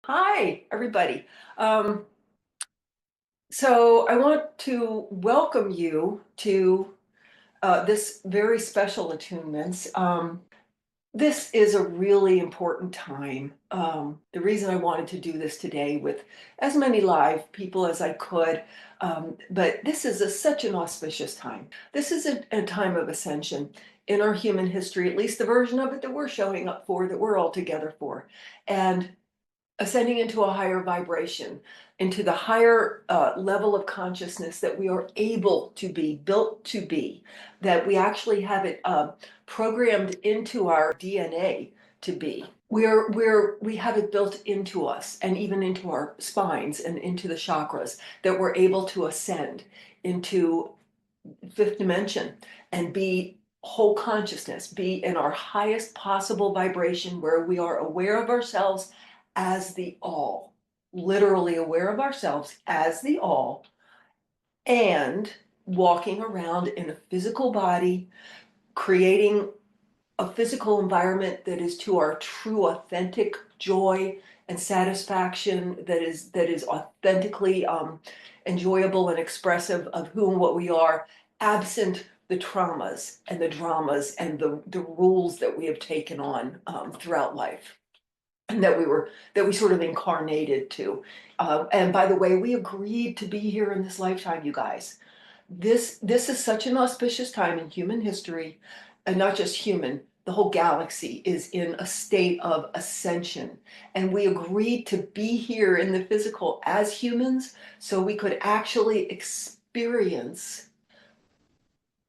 Hi, everybody. Um, so I want to welcome you to this very special attunements. This is a really important time. The reason I wanted to do this today with as many live people as I could, but this is such an auspicious time. This is a time of ascension in our human history, at least the version of it that we're showing up for, that we're all together for. And ascending into a higher vibration, into the higher level of consciousness that we are able to be, built to be, that we actually have it programmed into our DNA to be. We have it built into us and even into our spines and into the chakras that we're able to ascend into fifth dimension and be whole consciousness, be in our highest possible vibration where we are aware of ourselves as the all, literally aware of ourselves as the all, and walking around in a physical body, creating a physical environment that is to our true authentic joy and satisfaction, that is authentically enjoyable and expressive of who and what we are, absent the traumas and the dramas and the rules that we have taken on throughout life, and that we sort of incarnated to. And by the way, we agreed to be here in this lifetime, you guys. This is such an auspicious time in human history, and not just human. The whole galaxy is in a state of ascension, and we agreed to be here in the physical as humans so we could actually experience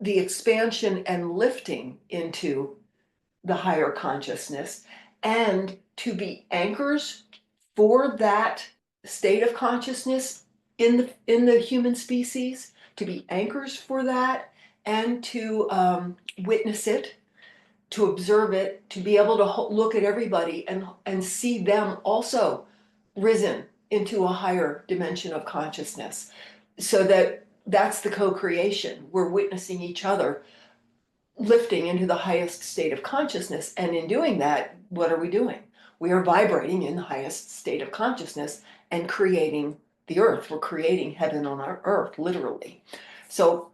the expansion and lifting into the higher consciousness, and to be anchors for that state of consciousness in the human species, to be anchors for that, and to witness it, to observe it, to be able to look at everybody and see them also risen into a higher dimension of consciousness, so that's the co-creation. We're witnessing each other lifting into the highest state of consciousness. And in doing that, what are we doing? We are vibrating in the highest state of consciousness and creating the earth. We're creating heaven on our earth, literally. So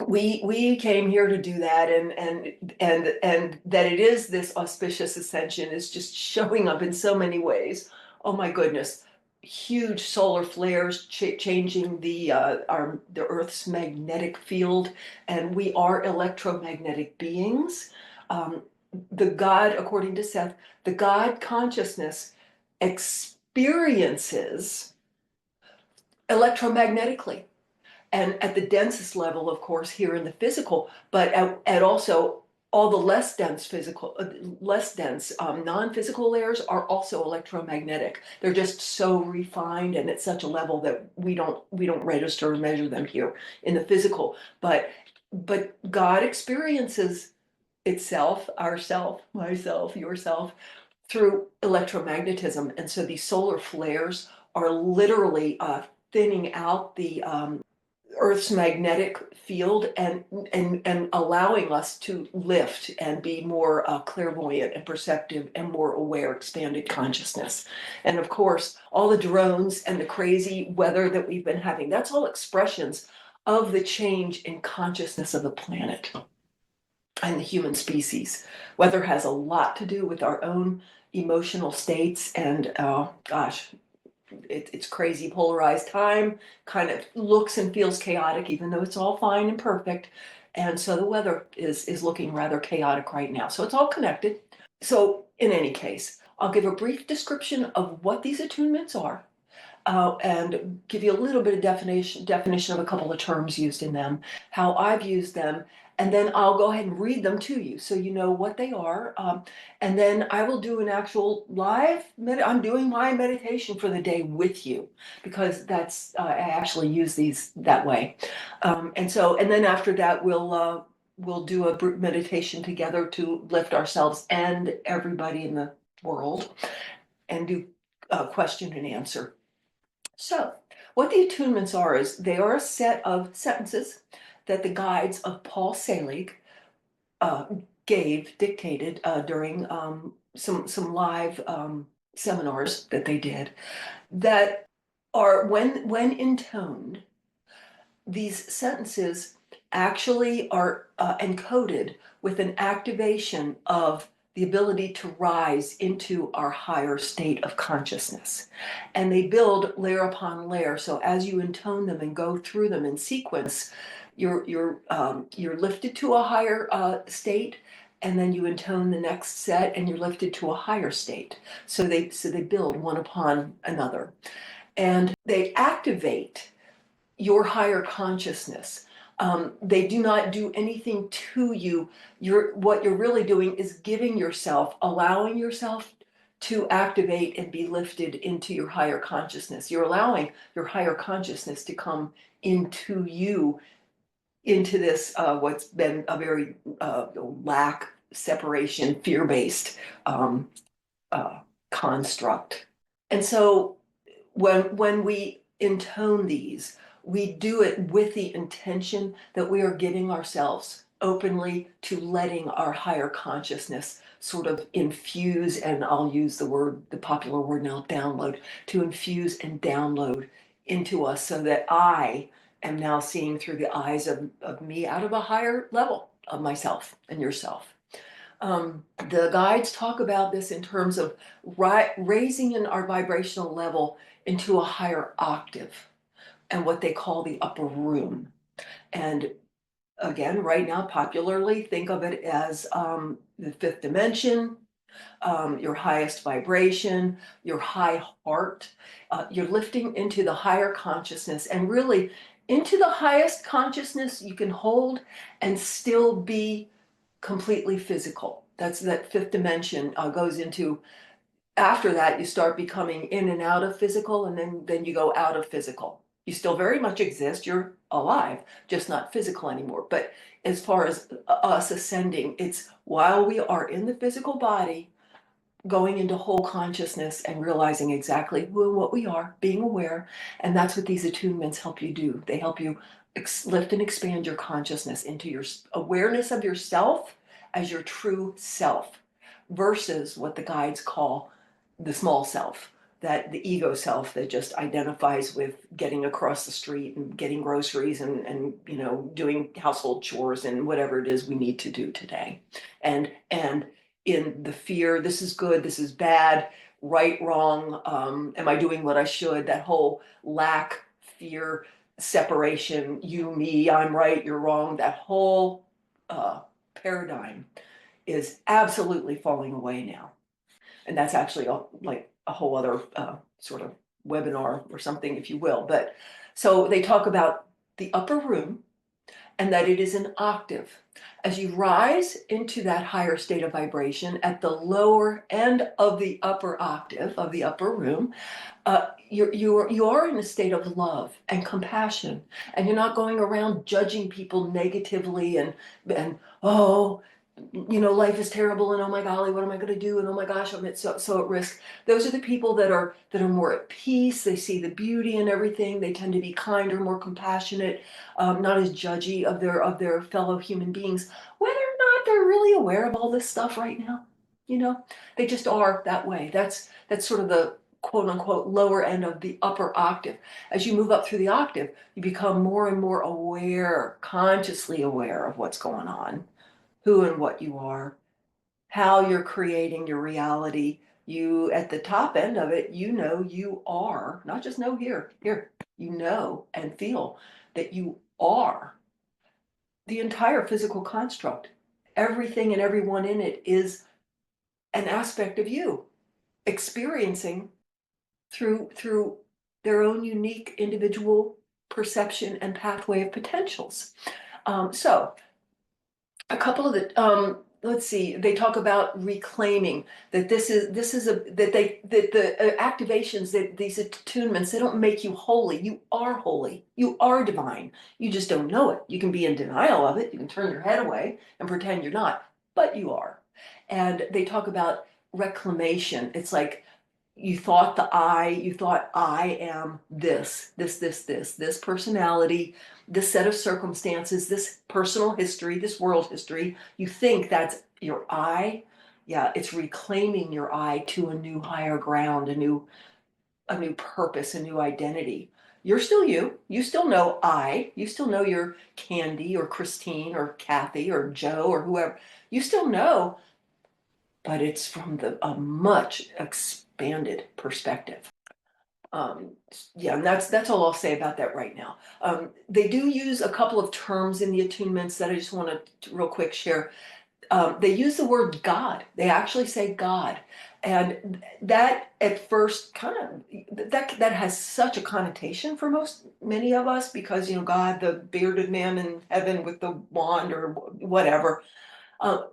we came here to do that, and that it is this auspicious ascension is just showing up in so many ways. Oh my goodness. Huge solar flares changing the Earth's magnetic field, and we are electromagnetic beings. Um, the God, according to Seth, the God consciousness experiences electromagnetically, and at the densest level, of course, here in the physical, but at also all the less dense non-physical layers are also electromagnetic. They're just so refined and at such a level that we don't register or measure them here in the physical. But God experiences itself, ourself, myself, yourself, through electromagnetism, and so these solar flares are literally thinning out the Earth's magnetic field, and allowing us to lift and be more clairvoyant and perceptive and more aware, expanded consciousness. And of course, all the drones and the crazy weather that we've been having, that's all expressions of the change in consciousness of the planet and the human species. Weather has a lot to do with our own emotional states, and gosh, it's crazy polarized time, kind of looks and feels chaotic, even though it's all fine and perfect. And so the weather is looking rather chaotic right now. So it's all connected. So in any case, I'll give a brief description of what these attunements are, and give you a little bit of definition of a couple of terms used in them, how I've used them, and then I'll go ahead and read them to you so you know what they are. And then I will do an actual I'm doing my meditation for the day with you, because I actually use these that way. And then after that, we'll do a meditation together to lift ourselves and everybody in the world, and do question and answer. So, what the attunements are is they are a set of sentences that the guides of Paul Selig uh, dictated during some live seminars that they did that are, when intoned, these sentences actually are encoded with an activation of the ability to rise into our higher state of consciousness. And they build layer upon layer. So as you intone them and go through them in sequence, you're lifted to a higher state, and then you intone the next set, and you're lifted to a higher state. So they build one upon another, and they activate your higher consciousness. They do not do anything to you. What you're really doing is giving yourself, allowing yourself to activate and be lifted into your higher consciousness. You're allowing your higher consciousness to come into you, into this what's been a very lack, separation, fear-based um, construct. And so when we intone these, we do it with the intention that we are giving ourselves openly to letting our higher consciousness sort of infuse, and I'll use the popular word now, download, to infuse and download into us, so that I am now seeing through the eyes of me out of a higher level of myself and yourself. The guides talk about this in terms of raising in our vibrational level into a higher octave, and what they call the upper room. And again, right now, popularly think of it as the fifth dimension, your highest vibration, your high heart. You're lifting into the higher consciousness, and really into the highest consciousness you can hold and still be completely physical. That's that fifth dimension goes into. After that, you start becoming in and out of physical, and then you go out of physical. You still very much exist, you're alive, just not physical anymore. But as far as us ascending, it's while we are in the physical body, going into whole consciousness and realizing exactly who and what we are, being aware. And that's what these attunements help you do. They help you lift and expand your consciousness into your awareness of yourself as your true self, versus what the guides call the small self, that the ego self that just identifies with getting across the street and getting groceries and doing household chores and whatever it is we need to do today. And in the fear, this is good, this is bad, right, wrong, am I doing what I should? That whole lack, fear, separation, you, me, I'm right, you're wrong, that whole paradigm is absolutely falling away now. And that's actually like a whole other sort of webinar or something, if you will. But so they talk about the upper room, and that it is an octave. As you rise into that higher state of vibration at the lower end of the upper octave of the upper room, you are in a state of love and compassion, and you're not going around judging people negatively and oh, life is terrible, and oh my golly, what am I going to do, and oh my gosh, I'm so at risk. Those are the people that are more at peace. They see the beauty in everything. They tend to be kinder, more compassionate, not as judgy of their fellow human beings, whether or not they're really aware of all this stuff right now. They just are that way. That's sort of the quote unquote lower end of the upper octave. As you move up through the octave, you become more and more aware, consciously aware of what's going on, who and what you are, how you're creating your reality. You, at the top end of it, you are, not just know here, you know and feel that you are the entire physical construct. Everything and everyone in it is an aspect of you, experiencing through their own unique individual perception and pathway of potentials. So a couple of the let's see, they talk about reclaiming that this is a that the activations, that these attunements, they don't make you holy. You are holy, you are divine, you just don't know it. You can be in denial of it, you can turn your head away and pretend you're not, but you are. And they talk about reclamation. It's like you thought I am this personality, this set of circumstances, this personal history, this world history. You think that's your I, Yeah, it's reclaiming your I to a new higher ground, a new purpose, a new identity. You're still you. You still know I. You still know you're Candy or Christine or Kathy or Joe or whoever. You still know, but it's from a much expanded perspective. Um, yeah, and that's all I'll say about that right now. They do use a couple of terms in the attunements that I just want to real quick share. They use the word God. They actually say God, and that at first kind of that has such a connotation for many of us because God, the bearded man in heaven with the wand or whatever. Uh,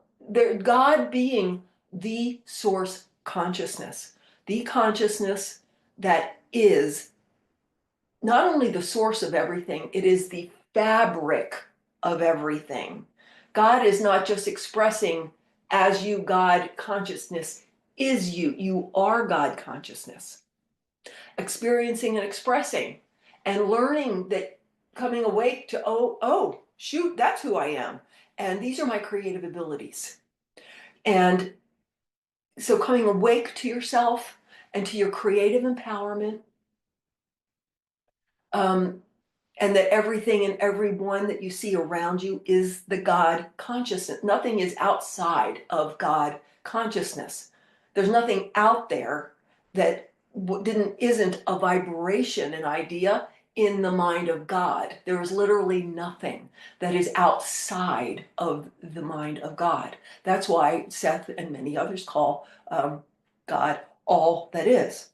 God being the source consciousness, the consciousness that is not only the source of everything, it is the fabric of everything. God is not just expressing as you, God consciousness is you. You are God consciousness, experiencing and expressing and learning that coming awake to, oh, shoot, that's who I am. And these are my creative abilities. And so coming awake to yourself and to your creative empowerment, um, and that everything and everyone that you see around you is the God consciousness. Nothing is outside of God consciousness. There's nothing out there that isn't a vibration, an idea in the mind of God. There is literally nothing that is outside of the mind of God. That's why Seth and many others call God all that is.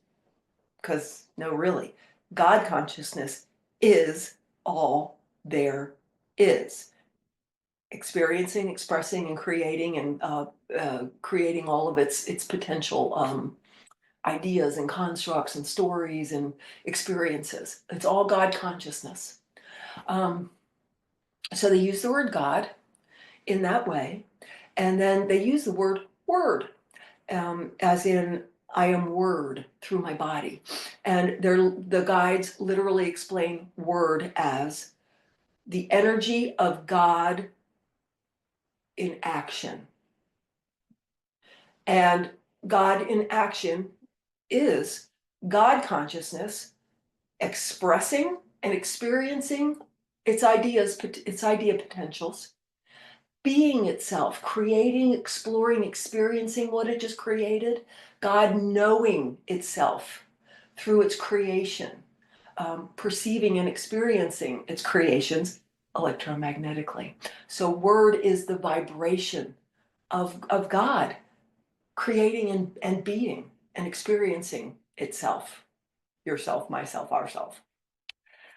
Because no, really, God consciousness is all there is. Experiencing, expressing, and creating, and creating all of its potential ideas and constructs and stories and experiences. It's all God consciousness. Um, so they use the word God in that way, and then they use the word, as in I am word through my body. And the guides literally explain word as the energy of God in action. And God in action is God consciousness expressing and experiencing its idea potentials, being itself, creating, exploring, experiencing what it just created, God knowing itself through its creation, perceiving and experiencing its creations electromagnetically. So word is the vibration of God creating and being and experiencing itself, yourself, myself, ourself.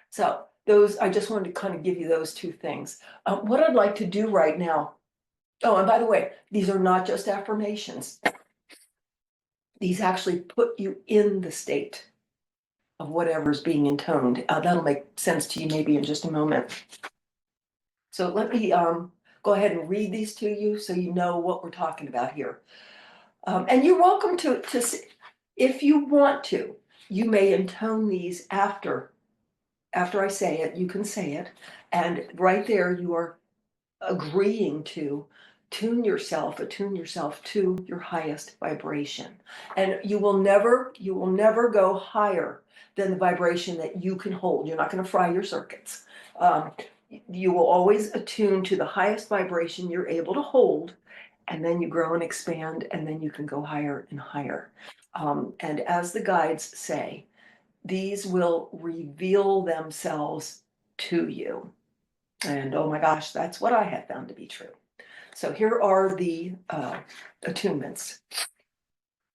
So those, I just wanted to kind of give you those two things. What I'd like to do right now, oh, and by the way, these are not just affirmations. These actually put you in the state of whatever's being intoned. That'll make sense to you maybe in just a moment. So let me go ahead and read these to you so you know what we're talking about here. And you're welcome to if you want to, you may intone these after I say it. You can say it, and right there you are agreeing to attune yourself to your highest vibration. And you will never go higher than the vibration that you can hold. You're not going to fry your circuits. You will always attune to the highest vibration you're able to hold, and then you grow and expand, and then you can go higher and higher. And as the guides say, these will reveal themselves to you. And oh my gosh, that's what I have found to be true. So here are the attunements.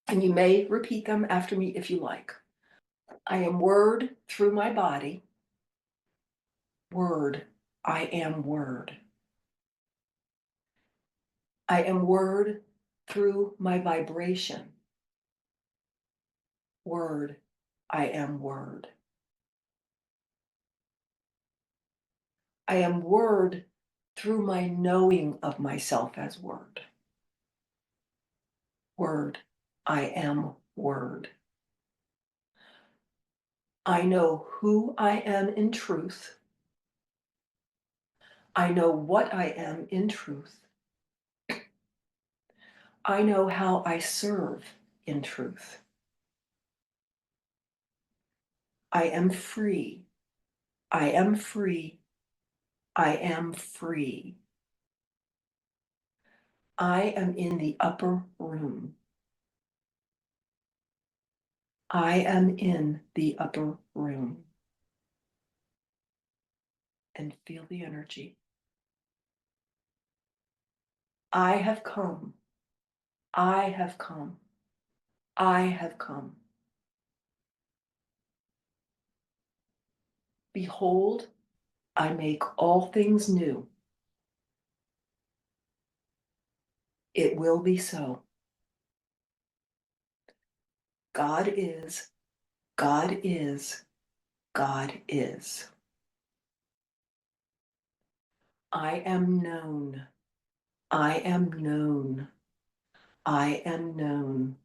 And you may repeat them after me if you like. I am word through my body. Word, I am word. I am word through my vibration. Word, I am word. I am word through my knowing of myself as word. Word, I am word. I know who I am in truth. I know what I am in truth. I know how I serve in truth. I am free. I am free. I am free. I am in the upper room. I am in the upper room. And feel the energy. I have come. I have come. I have come. Behold, I make all things new. It will be so. God is, God is, God is. I am known. I am known. I am known.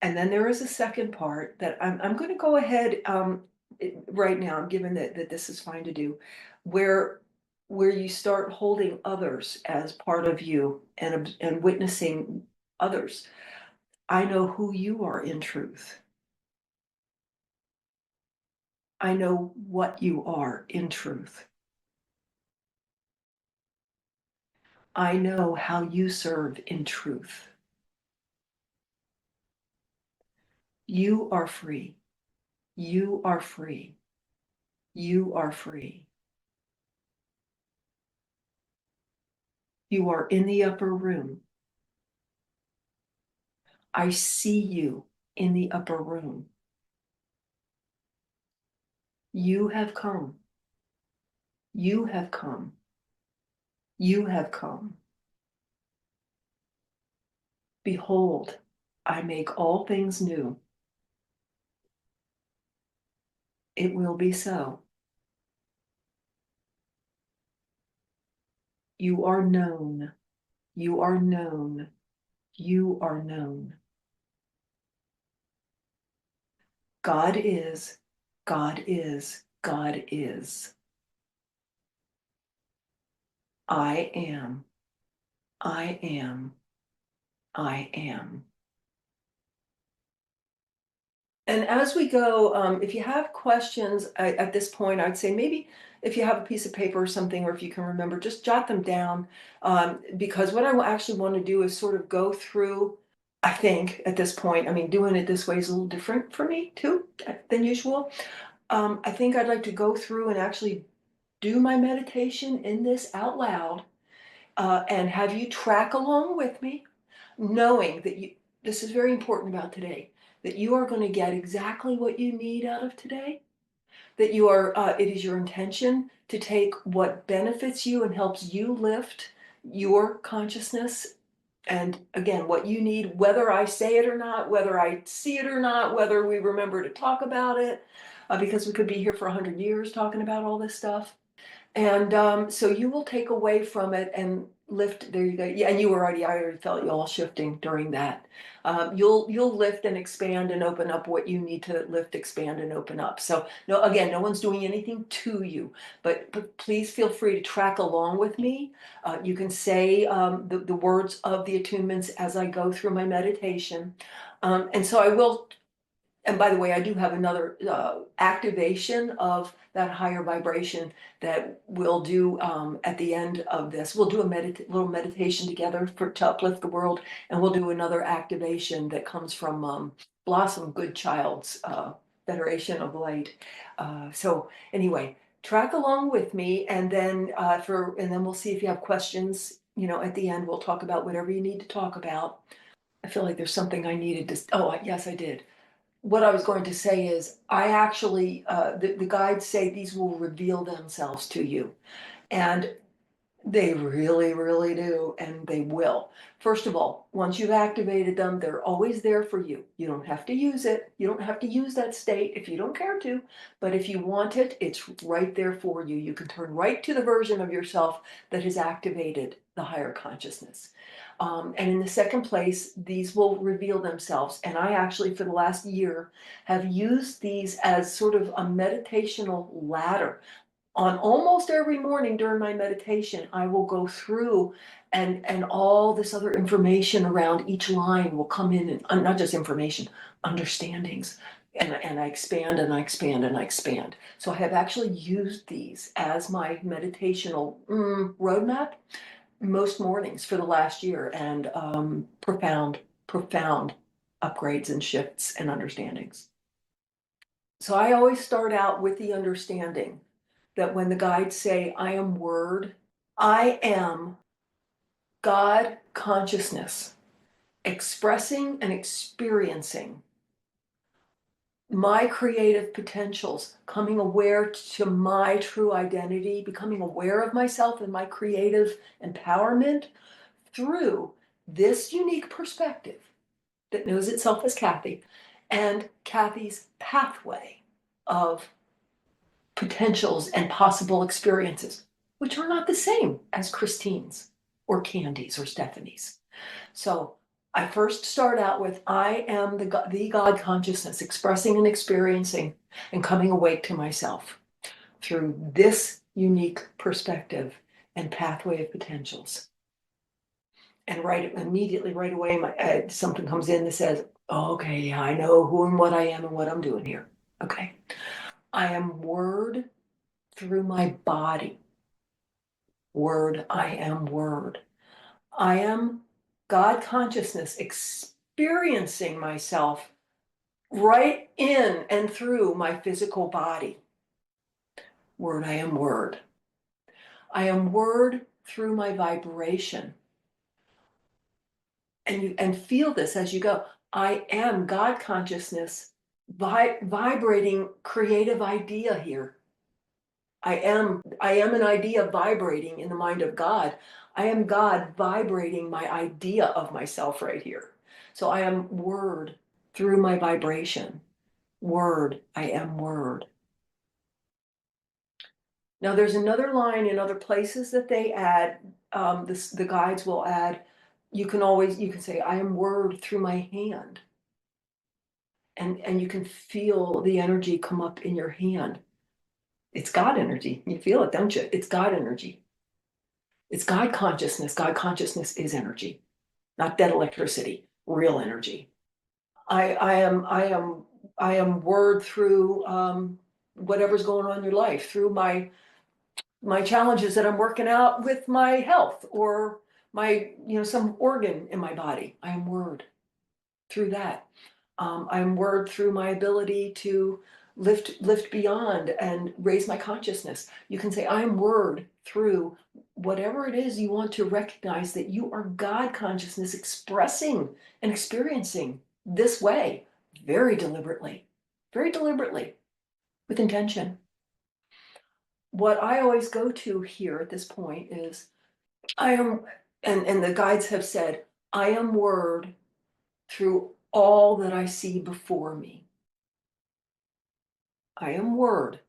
And then there is a second part that I'm going to go ahead right now, given that this is fine to do, where where you start holding others as part of you and witnessing others. I know who you are in truth. I know what you are in truth. I know how you serve in truth. You are free. You are free. You are free. You are in the upper room. I see you in the upper room. You have come. You have come. You have come. Behold, I make all things new. It will be so. You are known. You are known. You are known. God is. God is. God is. I am. I am. I am. And as we go, if you have questions at this point, I'd say maybe if you have a piece of paper or something, or if you can remember, just jot them down. Because what I actually want to do is sort of go through, I think at this point, I mean, doing it this way is a little different for me too than usual. I think I'd like to go through and actually do my meditation in this out loud and have you track along with me, knowing that this is very important about today, that you are going to get exactly what you need out of today, that it is your intention to take what benefits you and helps you lift your consciousness. And again, what you need, whether I say it or not, whether I see it or not, whether we remember to talk about it, because we could be here for 100 years talking about all this stuff. And so you will take away from it and lift. There you go. Yeah, and I already felt you all shifting during that. You'll lift and expand and open up what you need to lift, expand, and open up. So no, again, no one's doing anything to you, but please feel free to track along with me. You can say the words of the attunements as I go through my meditation. And so I will. And by the way, I do have another activation of that higher vibration that we'll do at the end of this. We'll do a little meditation together to uplift the world, and we'll do another activation that comes from Blossom Goodchild's Federation of Light. So anyway, track along with me, and then we'll see if you have questions. At the end, we'll talk about whatever you need to talk about. I feel like there's something I needed to. Oh, yes, I did. What I was going to say is, I actually, the guides say these will reveal themselves to you. And they really, really do, and they will. First of all, once you've activated them, they're always there for you. You don't have to use it. You don't have to use that state if you don't care to, but if you want it, it's right there for you. You can turn right to the version of yourself that has activated the higher consciousness. And in the second place, these will reveal themselves. And I actually, for the last year, have used these as sort of a meditational ladder, on almost every morning during my meditation, I will go through and all this other information around each line will come in, and not just information, understandings. And I expand and I expand and I expand. So I have actually used these as my meditational roadmap most mornings for the last year, and profound upgrades and shifts and understandings. So I always start out with the understanding that when the guides say, I am word, I am God consciousness, expressing and experiencing my creative potentials, coming aware to my true identity, becoming aware of myself and my creative empowerment through this unique perspective that knows itself as Cathy, and Cathy's pathway of potentials and possible experiences, which are not the same as Christine's or Candy's or Stephanie's. So I first start out with, I am the God consciousness, expressing and experiencing and coming awake to myself through this unique perspective and pathway of potentials. And immediately, right away, something comes in that says, oh, okay, yeah, I know who and what I am and what I'm doing here. Okay. I am word through my body. Word, I am word. I am God consciousness experiencing myself right in and through my physical body. Word, I am word. I am word through my vibration. And feel this as you go. I am God consciousness vibrating creative idea here. I am an idea vibrating in the mind of God. I am God vibrating my idea of myself right here. So I am word through my vibration. Word, I am word. Now there's another line in other places that they add, the guides will add, you can say, I am word through my hand. And you can feel the energy come up in your hand. It's God energy. You feel it, don't you? It's God energy. It's God consciousness. God consciousness is energy, not dead electricity, real energy. I am word through whatever's going on in your life, through my challenges that I'm working out with my health or my, some organ in my body. I am word through that. I'm word through my ability to lift beyond and raise my consciousness. You can say, I'm word through whatever it is you want to recognize that you are God consciousness expressing and experiencing this way very deliberately, with intention. What I always go to here at this point is, I am, and the guides have said, I am word through all that I see before me. I am word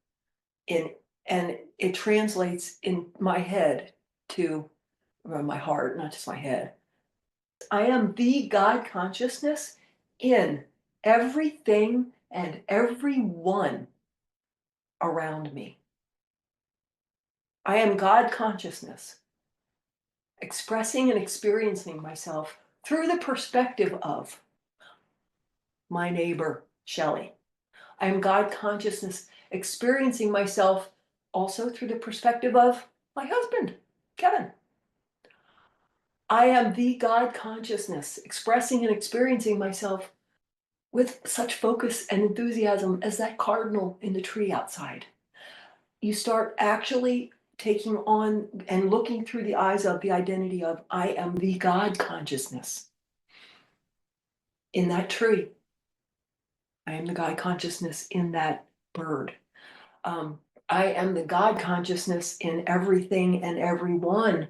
in, and it translates in my head to my heart, not just my head. I am the God consciousness in everything and everyone around me. I am God consciousness, expressing and experiencing myself through the perspective of my neighbor, Shelley. I am God consciousness, experiencing myself also through the perspective of my husband, Kevin. I am the God consciousness, expressing and experiencing myself with such focus and enthusiasm as that cardinal in the tree outside. You start actually taking on and looking through the eyes of the identity of, I am the God consciousness in that tree. I am the God consciousness in that bird. I am the God consciousness in everything and everyone,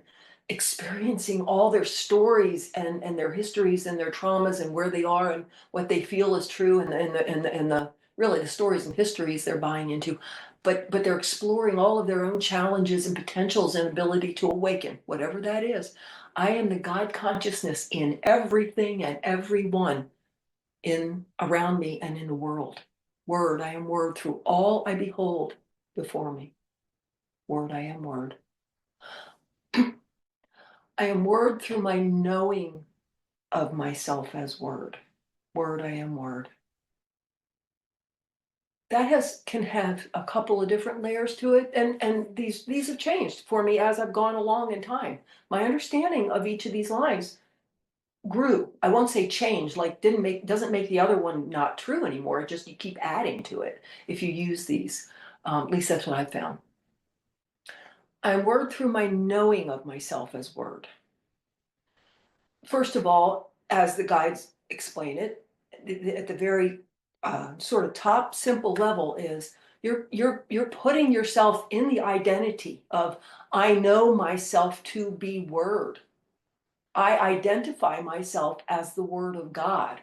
experiencing all their stories and their histories and their traumas and where they are and what they feel is true and the really the stories and histories they're buying into, but they're exploring all of their own challenges and potentials and ability to awaken, whatever that is. I am the God consciousness in everything and everyone in around me and in the world. Word, I am word through all I behold before me. Word, I am word. I am word through my knowing of myself as word. Word, I am word. That can have a couple of different layers to it, and these have changed for me as I've gone along in time. My understanding of each of these lines grew. I won't say changed, like doesn't make the other one not true anymore. It just you keep adding to it if you use these. At least that's what I've found. I'm word through my knowing of myself as word. First of all, as the guides explain it, at the very sort of top simple level is you're putting yourself in the identity of I know myself to be word. I identify myself as the word of God.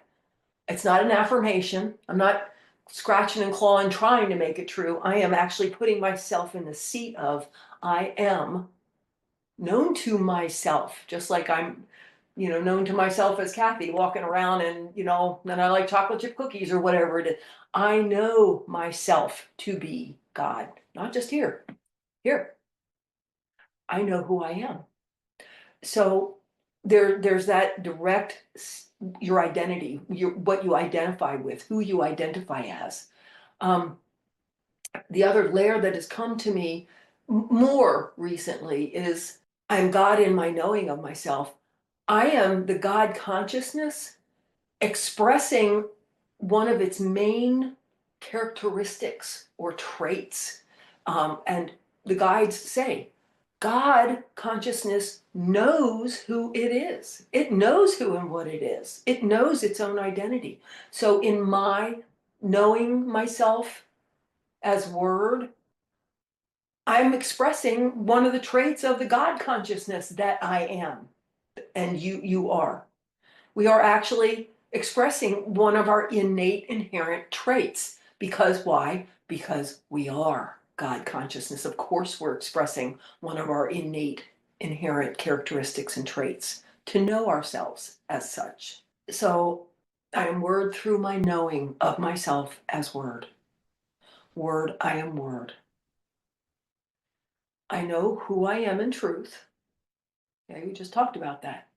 It's not an affirmation. I'm not scratching and clawing trying to make it true. I am actually putting myself in the seat of I am known to myself, just like I'm, known to myself as Cathy, walking around and, then I like chocolate chip cookies or whatever it is. I know myself to be God, not just here. Here, I know who I am. So there's that direct, your identity, what you identify with, who you identify as. Um, the other layer that has come to me more recently is I'm God in my knowing of myself. I am the God consciousness expressing one of its main characteristics or traits. And the guides say, God consciousness knows who it is. It knows who and what it is. It knows its own identity. So in my knowing myself as word, I'm expressing one of the traits of the God consciousness that I am and you are. We are actually expressing one of our innate inherent traits. Because why? Because we are God consciousness. Of course, we're expressing one of our innate inherent characteristics and traits to know ourselves as such. So I am word through my knowing of myself as word. Word, I am word. I know who I am in truth. Yeah, we just talked about that.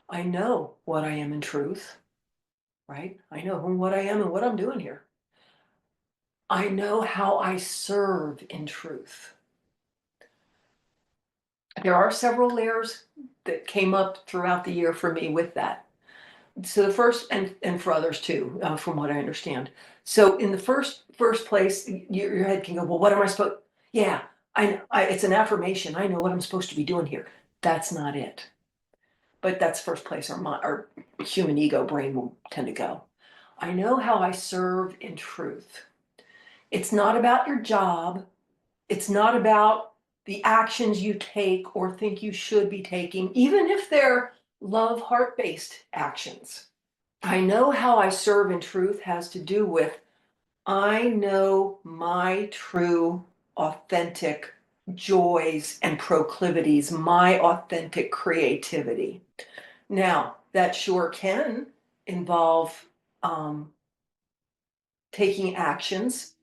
I know what I am in truth, right? I know who, what I am and what I'm doing here. I know how I serve in truth. There are several layers that came up throughout the year for me with that. So the first, and for others too, from what I understand. So in the first place, your head can go, well, what am I supposed? Yeah, it's an affirmation. I know what I'm supposed to be doing here. That's not it. But that's first place our human ego brain will tend to go. I know how I serve in truth. It's not about your job. It's not about the actions you take or think you should be taking, even if they're love heart-based actions. I know how I serve in truth has to do with I know my true, authentic joys and proclivities, my authentic creativity. Now, that sure can involve um, taking actions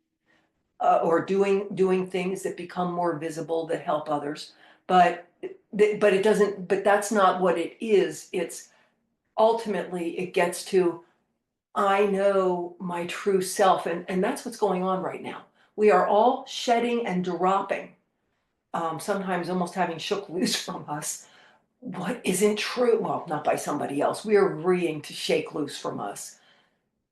or doing things that become more visible that help others, but it doesn't. But that's not what it is. It's ultimately it gets to I know my true self, and that's what's going on right now. We are all shedding and dropping, sometimes almost having shook loose from us what isn't true. Well, not by somebody else. We are agreeing to shake loose from us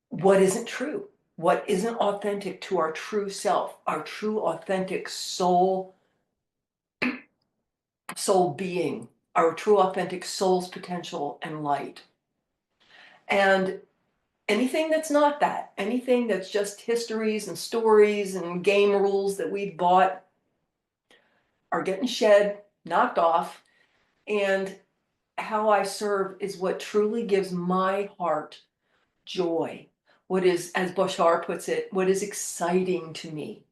what isn't true, what isn't authentic to our true self, our true authentic soul being, our true authentic soul's potential and light. And anything that's not that, anything that's just histories and stories and game rules that we've bought are getting shed, knocked off. And how I serve is what truly gives my heart joy. What is, as Bashar puts it, what is exciting to me?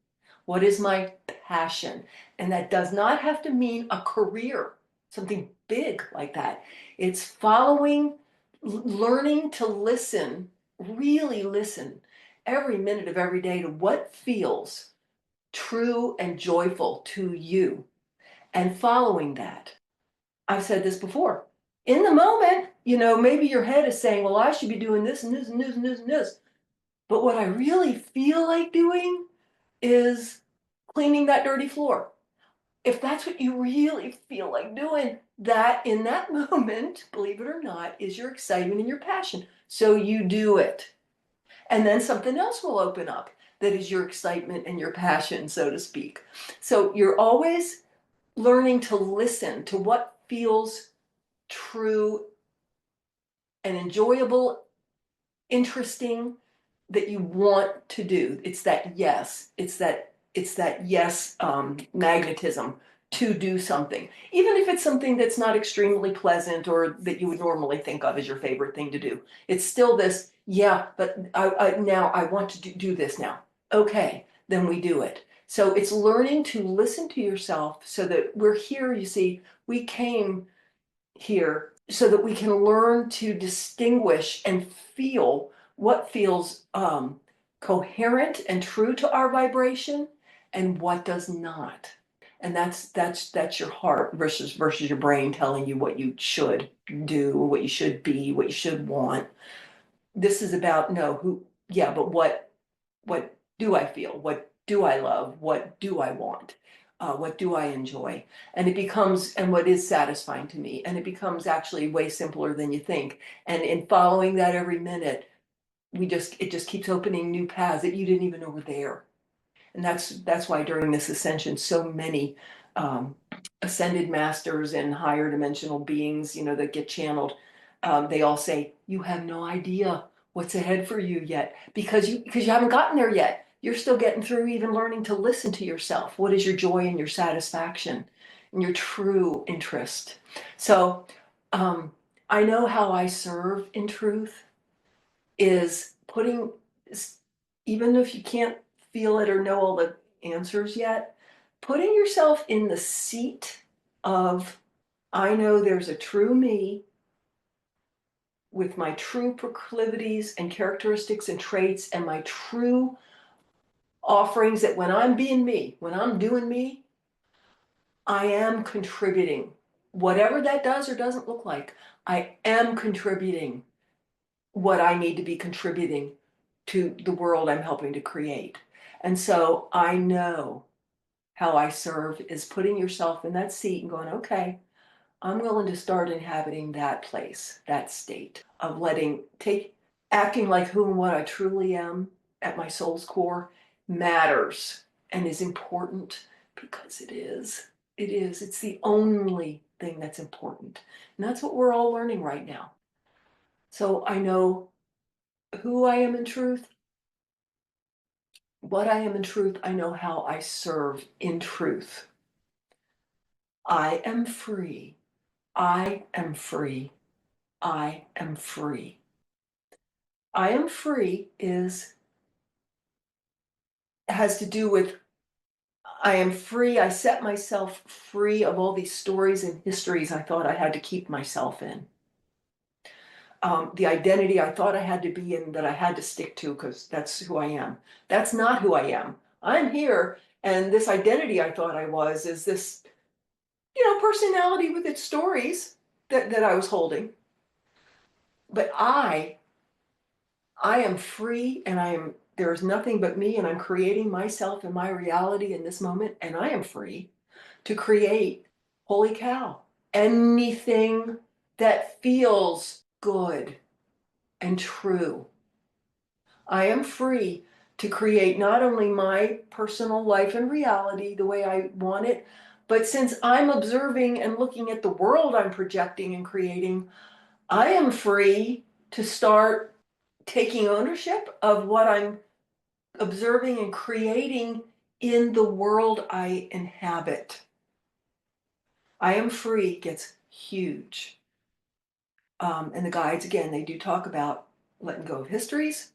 What is my passion? And that does not have to mean a career, something big like that. It's following, learning to listen, really listen every minute of every day to what feels true and joyful to you, and following that. I've said this before. In the moment, maybe your head is saying, well, I should be doing this and this and this and this and this. But what I really feel like doing is cleaning that dirty floor. If that's what you really feel like doing, that in that moment, believe it or not, is your excitement and your passion. So you do it. And then something else will open up that is your excitement and your passion, so to speak. So you're always learning to listen to what feels true and enjoyable, interesting, that you want to do. It's that yes. It's that yes, magnetism to do something, even if it's something that's not extremely pleasant or that you would normally think of as your favorite thing to do. It's still this, yeah, but now I want to do this now. Okay, then we do it. So it's learning to listen to yourself, so that we're here, you see, we came here so that we can learn to distinguish and feel what feels coherent and true to our vibration and what does not. And that's your heart versus your brain telling you what you should do, what you should be, what you should want. This is about, no, who, yeah, but what do I feel? What do I love? What do I want? What do I enjoy? And it becomes, and what is satisfying to me? And it becomes actually way simpler than you think. And in following that every minute, it just keeps opening new paths that you didn't even know were there. And that's why during this ascension, so many um, ascended masters and higher dimensional beings, that get channeled, they all say, "You have no idea what's ahead for you yet, because you haven't gotten there yet. You're still getting through even learning to listen to yourself. What is your joy and your satisfaction and your true interest?" So um, I know how I serve in truth is putting, even if you can't feel it or know all the answers yet, putting yourself in the seat of, I know there's a true me with my true proclivities and characteristics and traits and my true offerings, that when I'm being me, when I'm doing me, I am contributing. Whatever that does or doesn't look like, I am contributing what I need to be contributing to the world I'm helping to create. And so I know how I serve is putting yourself in that seat and going, okay, I'm willing to start inhabiting that place, that state of acting like who and what I truly am at my soul's core matters and is important, because it is. It is. It's the only thing that's important. And that's what we're all learning right now. So I know who I am in truth, what I am in truth. I know how I serve in truth. I am free. I am free. I am free. I am free has to do with, I am free. I set myself free of all these stories and histories I thought I had to keep myself in. The identity I thought I had to be in, that I had to stick to because that's who I am. That's not who I am. I'm here, and this identity I thought I was is this, personality with its stories that I was holding. But I am free, and there is nothing but me, and I'm creating myself and my reality in this moment, and I am free to create, holy cow, anything that feels good and true. I am free to create not only my personal life and reality the way I want it, but since I'm observing and looking at the world I'm projecting and creating, I am free to start taking ownership of what I'm observing and creating in the world I inhabit. I am free gets huge. And the guides, again, they do talk about letting go of histories,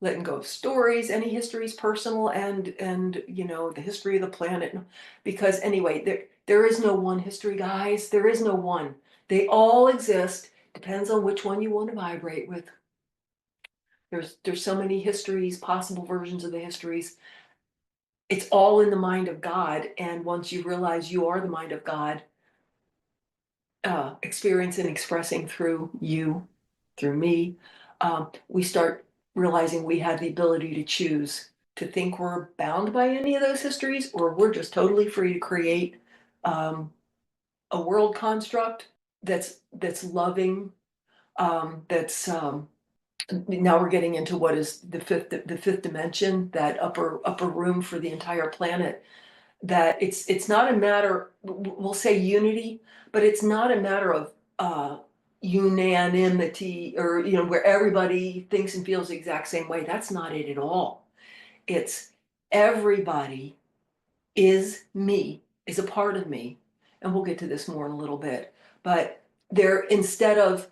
letting go of stories, any histories, personal and the history of the planet. Because anyway, there is no one history, guys. There is no one. They all exist. Depends on which one you want to vibrate with. There's so many histories, possible versions of the histories. it's all in the mind of God. And once you realize you are the mind of God, experience and expressing through you, through me, we start realizing we have the ability to choose to think we're bound by any of those histories, or we're just totally free to create um, a world construct that's loving, that's now we're getting into what is the fifth dimension, that upper room for the entire planet. That it's not a matter, we'll say unity, but it's not a matter of uh, unanimity, or where everybody thinks and feels the exact same way. That's not it at all. It's everybody is me, is a part of me, and we'll get to this more in a little bit. But there, instead of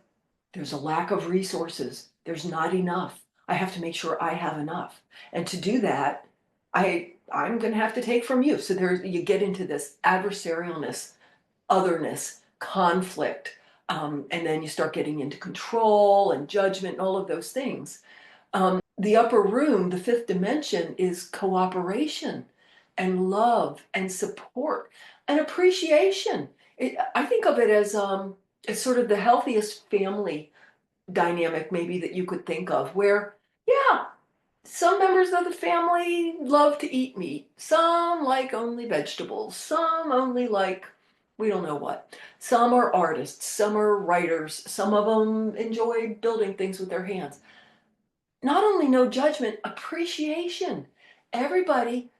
there's a lack of resources, there's not enough, I have to make sure I have enough. And to do that, I'm going to have to take from you. So there you get into this adversarialness, otherness, conflict, and then you start getting into control and judgment and all of those things. The upper room, the fifth dimension, is cooperation and love and support and appreciation. I think of it as sort of the healthiest family dynamic maybe that you could think of, where, yeah, some members of the family love to eat meat, some like only vegetables, some only like we don't know what. Some are artists, some are writers, some of them enjoy building things with their hands. Not only no judgment, appreciation. Everybody,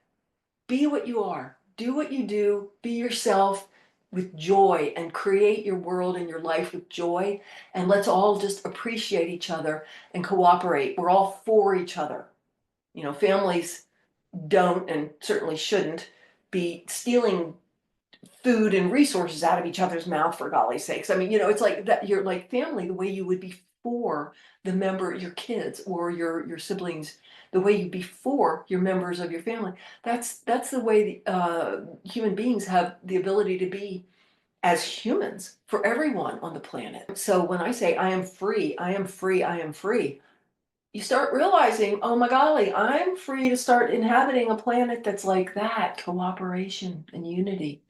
be what you are, do what you do, be yourself with joy, and create your world and your life with joy. And let's all just appreciate each other and cooperate. We're all for each other. Families don't, and certainly shouldn't, be stealing food and resources out of each other's mouth, for golly's sakes. I mean, it's like that. You're like family the way you would be for your kids or your siblings, the way you'd be for your members of your family. That's the way human beings have the ability to be as humans for everyone on the planet. So when I say I am free, I am free, I am free, you start realizing, oh my golly, I'm free to start inhabiting a planet that's like that, cooperation and unity,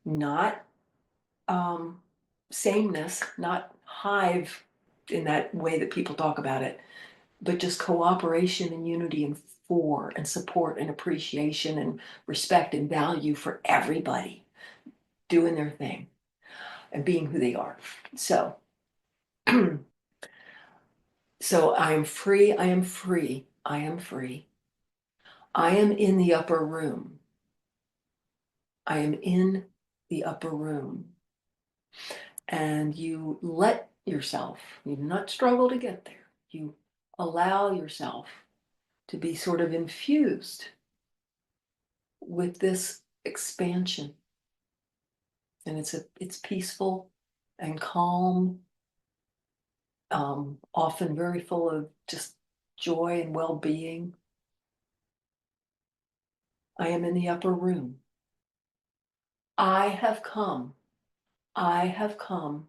not um, sameness, not hive in that way that people talk about it, but just cooperation and unity and for and support and appreciation and respect and value for everybody doing their thing and being who they are. So, so I am free, I am free, I am free. I am in the upper room. I am in the upper room. And you let yourself, you do not struggle to get there. You allow yourself to be sort of infused with this expansion. And it's peaceful and calm, often very full of just joy and well-being. I am in the upper room. I have come. I have come.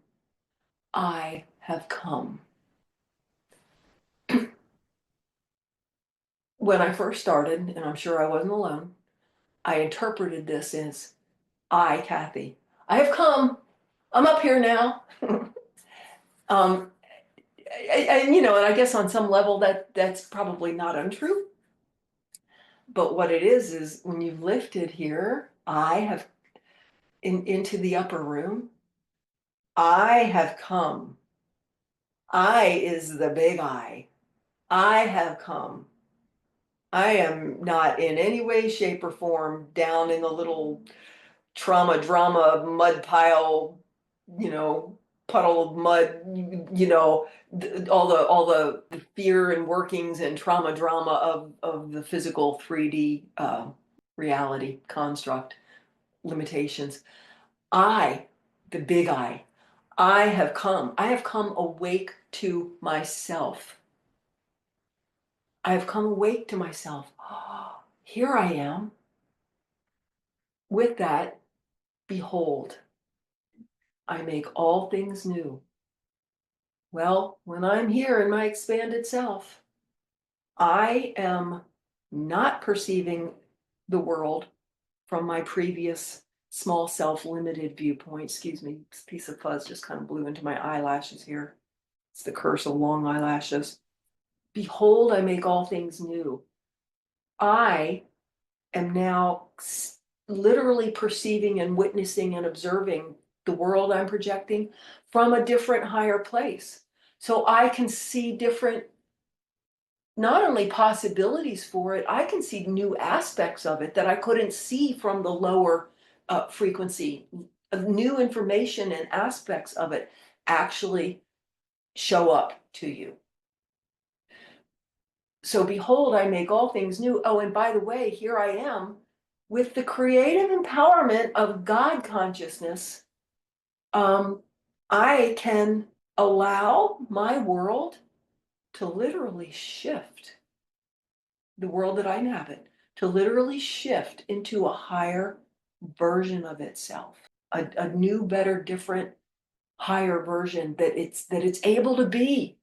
I have come. When I first started, and I'm sure I wasn't alone, I interpreted this as Cathy, I have come. I'm up here now. um, and I guess on some level that's probably not untrue. But what it is when you've lifted here, I have into the upper room. I have come. I is the big I. I have come. I am not in any way, shape, or form down in the little trauma, drama, mud pile, you know, puddle of mud, all the fear and workings and trauma drama of the physical 3D reality construct limitations. I, the big I have come. I have come awake to myself. I have come awake to myself. Oh, here I am. With that, behold, I make all things new. Well, when I'm here in my expanded self, I am not perceiving the world from my previous small self-limited viewpoint. Excuse me, this piece of fuzz just kind of blew into my eyelashes here. It's the curse of long eyelashes. Behold, I make all things new. I am now literally perceiving and witnessing and observing the world I'm projecting from a different, higher place. So I can see different, not only possibilities for it, I can see new aspects of it that I couldn't see from the lower frequency. New information and aspects of it actually show up to you. So behold, I make all things new. Oh, and by the way, here I am with the creative empowerment of God consciousness. I can allow my world to literally shift, the world that I inhabit, to literally shift into a higher version of itself, a new, better, different, higher version that it's able to be.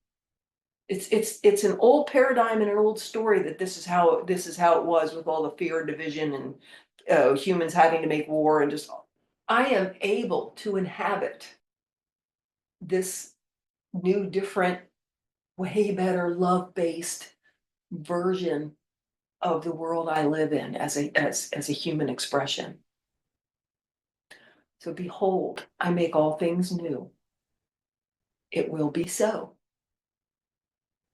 It's an old paradigm and an old story that this is how it was with all the fear and division and humans having to make war and just. I am able to inhabit this new, different, way better, love-based version of the world I live in as a human expression. So behold, I make all things new. It will be so.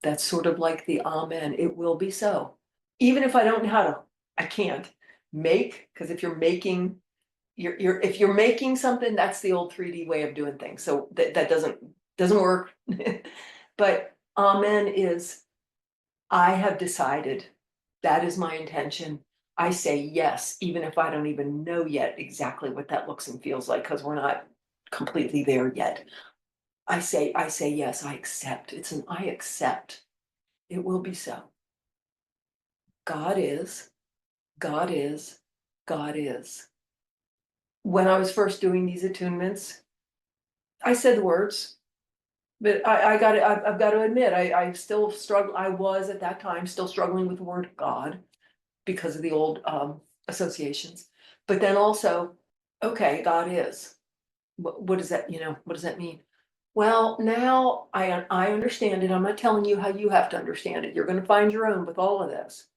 That's sort of like the amen. It will be so. Even if I don't know how to, I can't make, because if you're making, if you're making something, that's the old 3D way of doing things. So that doesn't work. But amen is, I have decided, that is my intention. I say yes, even if I don't even know yet exactly what that looks and feels like, because we're not completely there yet. I say yes, I accept. It's an I accept. It will be so. God is, God is, God is. When I was first doing these attunements, I said the words, but I've got to admit, I still struggle. I was at that time still struggling with the word God because of the old associations. But then also, okay, God is. What does that, what does that mean? Well, now I understand it. I'm not telling you how you have to understand it. You're going to find your own with all of this.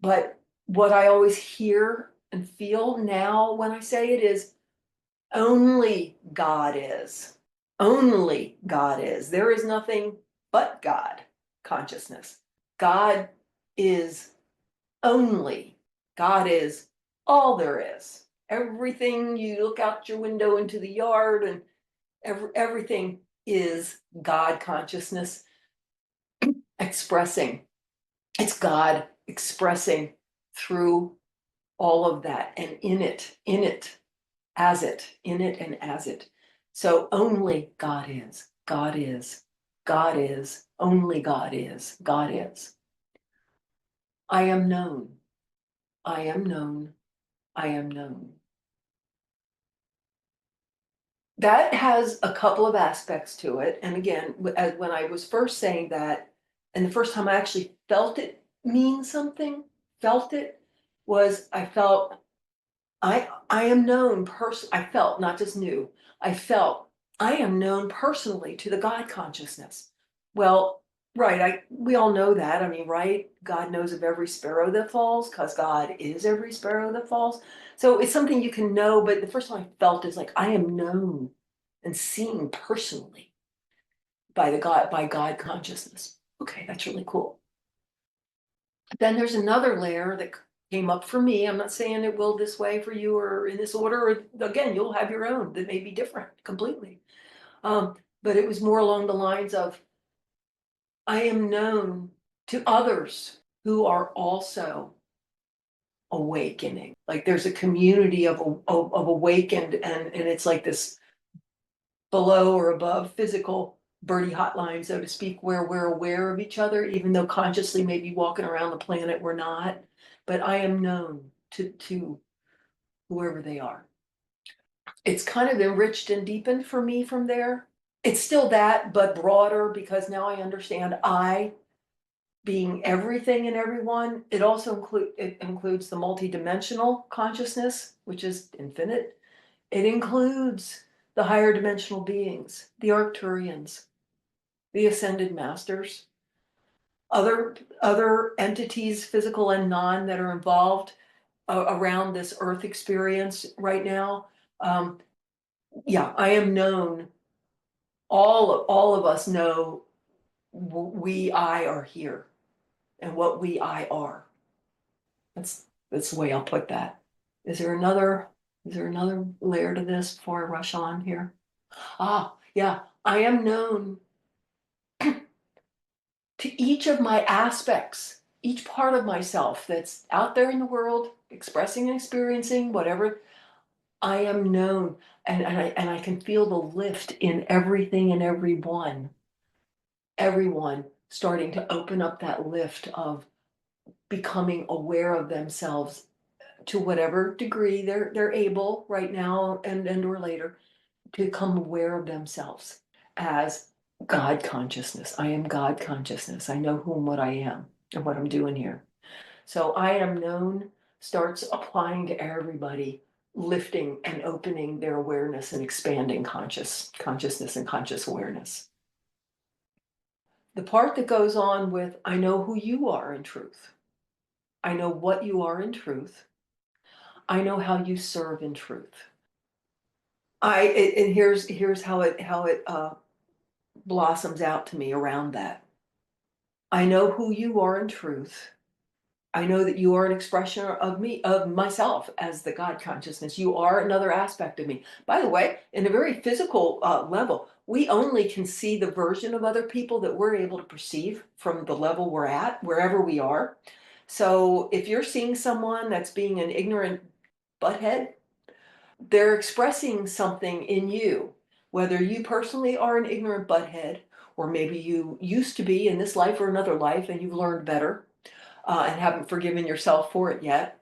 But what I always hear and feel now when I say it is, only God is. Only God is. There is nothing but God consciousness. God is only. God is all there is. Everything, you look out your window into the yard and everything is God consciousness expressing. It's God expressing through all of that and in it, as it, in it and as it. So only God is, God is, God is, only God is, God is. I am known, I am known, I am known. That has a couple of aspects to it. And again, when I was first saying that, and the first time I actually felt it mean something, felt it, was I felt I am known I felt, not just knew, I felt I am known personally to the God consciousness. Well, right, we all know that. I mean, right? God knows of every sparrow that falls because God is every sparrow that falls. So it's something you can know, but the first time I felt is like I am known and seen personally by God consciousness. Okay, that's really cool. But then there's another layer that came up for me. I'm not saying it will this way for you or in this order. Or again, you'll have your own that may be different completely. But it was more along the lines of, I am known to others who are also awakening. Like there's a community of awakened, and it's like this below or above physical birdie hotline, so to speak, where we're aware of each other, even though consciously maybe walking around the planet we're not. But I am known to whoever they are. It's kind of enriched and deepened for me from there. It's still that, but broader, because now I understand being everything and everyone. It also includes the multidimensional consciousness, which is infinite. It includes the higher dimensional beings, the Arcturians, the ascended masters, other entities, physical and non, that are involved around this Earth experience right now. Yeah, I am known. All of us know I are here, and what I are. That's the way I'll put that. Is there another layer to this before I rush on here? Ah, yeah, I am known to each of my aspects, each part of myself that's out there in the world, expressing and experiencing whatever. I am known, and I can feel the lift in everything and everyone starting to open up that lift of becoming aware of themselves to whatever degree they're able right now and or later, to become aware of themselves as God consciousness. I am God consciousness. I know who and what I am and what I'm doing here. So I am known starts applying to everybody, lifting and opening their awareness and expanding consciousness and conscious awareness. The part that goes on with I know who you are in truth. I know what you are in truth. I know how you serve in truth. And here's how it blossoms out to me around that. I know who you are in truth. I know that you are an expression of me, of myself as the God consciousness. You are another aspect of me. By the way, in a very physical level, we only can see the version of other people that we're able to perceive from the level we're at, wherever we are. So if you're seeing someone that's being an ignorant butthead, they're expressing something in you, whether you personally are an ignorant butthead, or maybe you used to be in this life or another life and you've learned better and haven't forgiven yourself for it yet,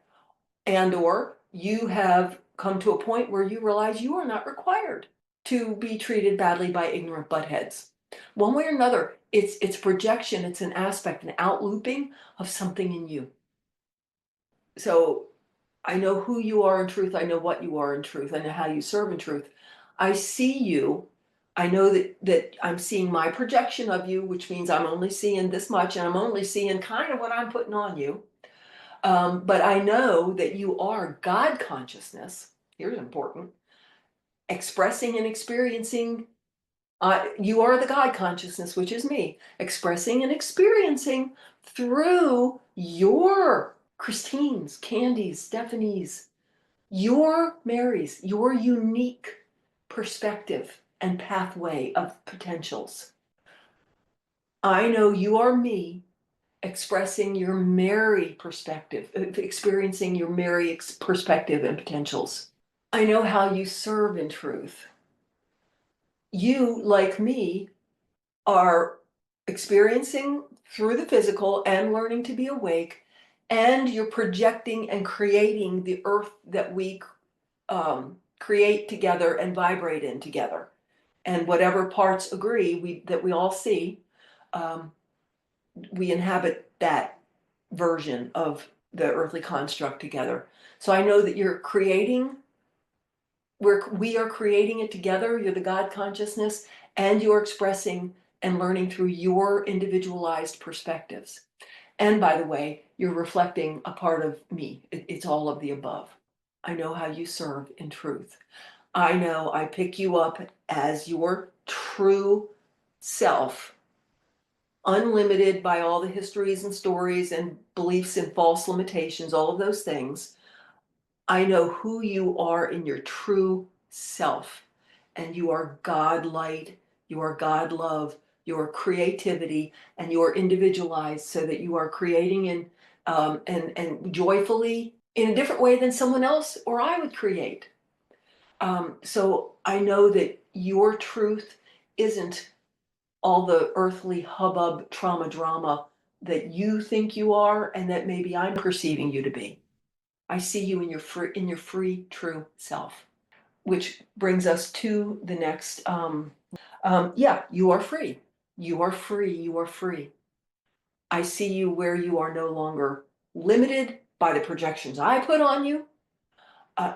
and or you have come to a point where you realize you are not required to be treated badly by ignorant buttheads. One way or another, it's projection, it's an aspect, an outlooping of something in you. So I know who you are in truth. I know what you are in truth. I know how you serve in truth. I see you. I know that I'm seeing my projection of you, which means I'm only seeing this much, and I'm only seeing kind of what I'm putting on you. But I know that you are God consciousness. Here's important: expressing and experiencing. You are the God consciousness, which is me, expressing and experiencing through your Christine's, Candy's, Stephanie's, your Mary's, your unique perspective and pathway of potentials. I know you are me, expressing your Mary perspective, experiencing your Mary perspective and potentials. I know how you serve in truth. You, like me, are experiencing through the physical and learning to be awake, and you're projecting and creating the earth that we create together and vibrate in together. And whatever parts agree that we all see, um, we inhabit that version of the earthly construct together. So I know that you're creating, we are creating it together. You're the God consciousness, and you're expressing and learning through your individualized perspectives. And by the way, you're reflecting a part of me. It's all of the above. I know how you serve in truth. I know I pick you up as your true self, unlimited by all the histories and stories and beliefs and false limitations, all of those things. I know who you are in your true self, and you are God light, you are God love, your creativity, and you are individualized so that you are creating and joyfully in a different way than someone else or I would create. So I know that your truth isn't all the earthly hubbub, trauma, drama that you think you are, and that maybe I'm perceiving you to be. I see you in your free, true self, which brings us to the next. Yeah, you are free. You are free. You are free. I see you where you are no longer limited by the projections I put on you.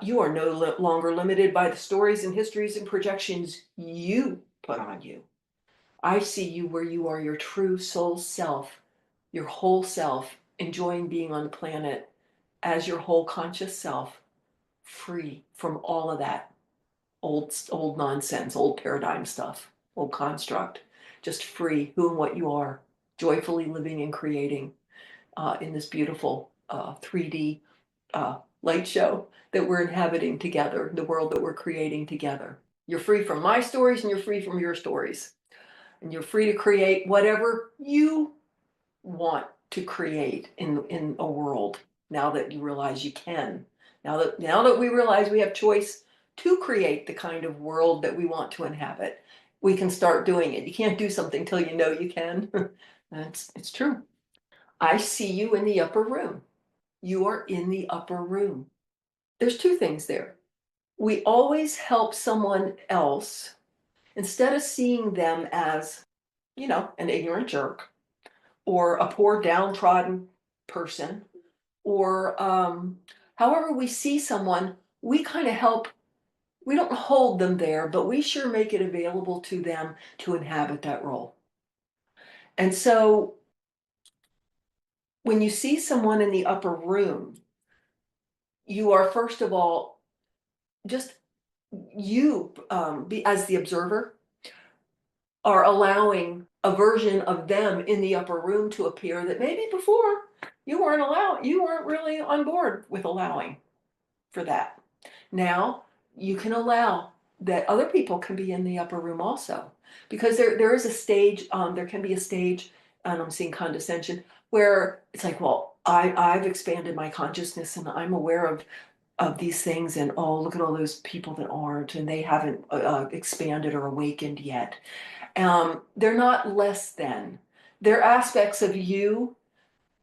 You are no longer limited by the stories and histories and projections you put on you. I see you where you are your true soul self, your whole self, enjoying being on the planet as your whole conscious self, free from all of that old nonsense, old paradigm stuff, old construct, just free, who and what you are, joyfully living and creating in this beautiful 3D light show that we're inhabiting together, the world that we're creating together. You're free from my stories and you're free from your stories. And you're free to create whatever you want to create in a world now that you realize you can. Now that we realize we have choice to create the kind of world that we want to inhabit, we can start doing it. You can't do something till you know you can. It's true. I see you in the upper room. You are in the upper room. There's two things there. We always help someone else instead of seeing them as, an ignorant jerk or a poor downtrodden person or however we see someone, we kind of help. We don't hold them there, but we sure make it available to them to inhabit that role. And so when you see someone in the upper room, you are first of all just you be as the observer are allowing a version of them in the upper room to appear that maybe before you weren't really on board with allowing for that. Now you can allow that other people can be in the upper room also, because there is a stage, there can be a stage, and I'm seeing condescension, where it's like, well, I've expanded my consciousness and I'm aware of these things, and oh, look at all those people that aren't, and they haven't expanded or awakened yet. They're not less than. They're aspects of you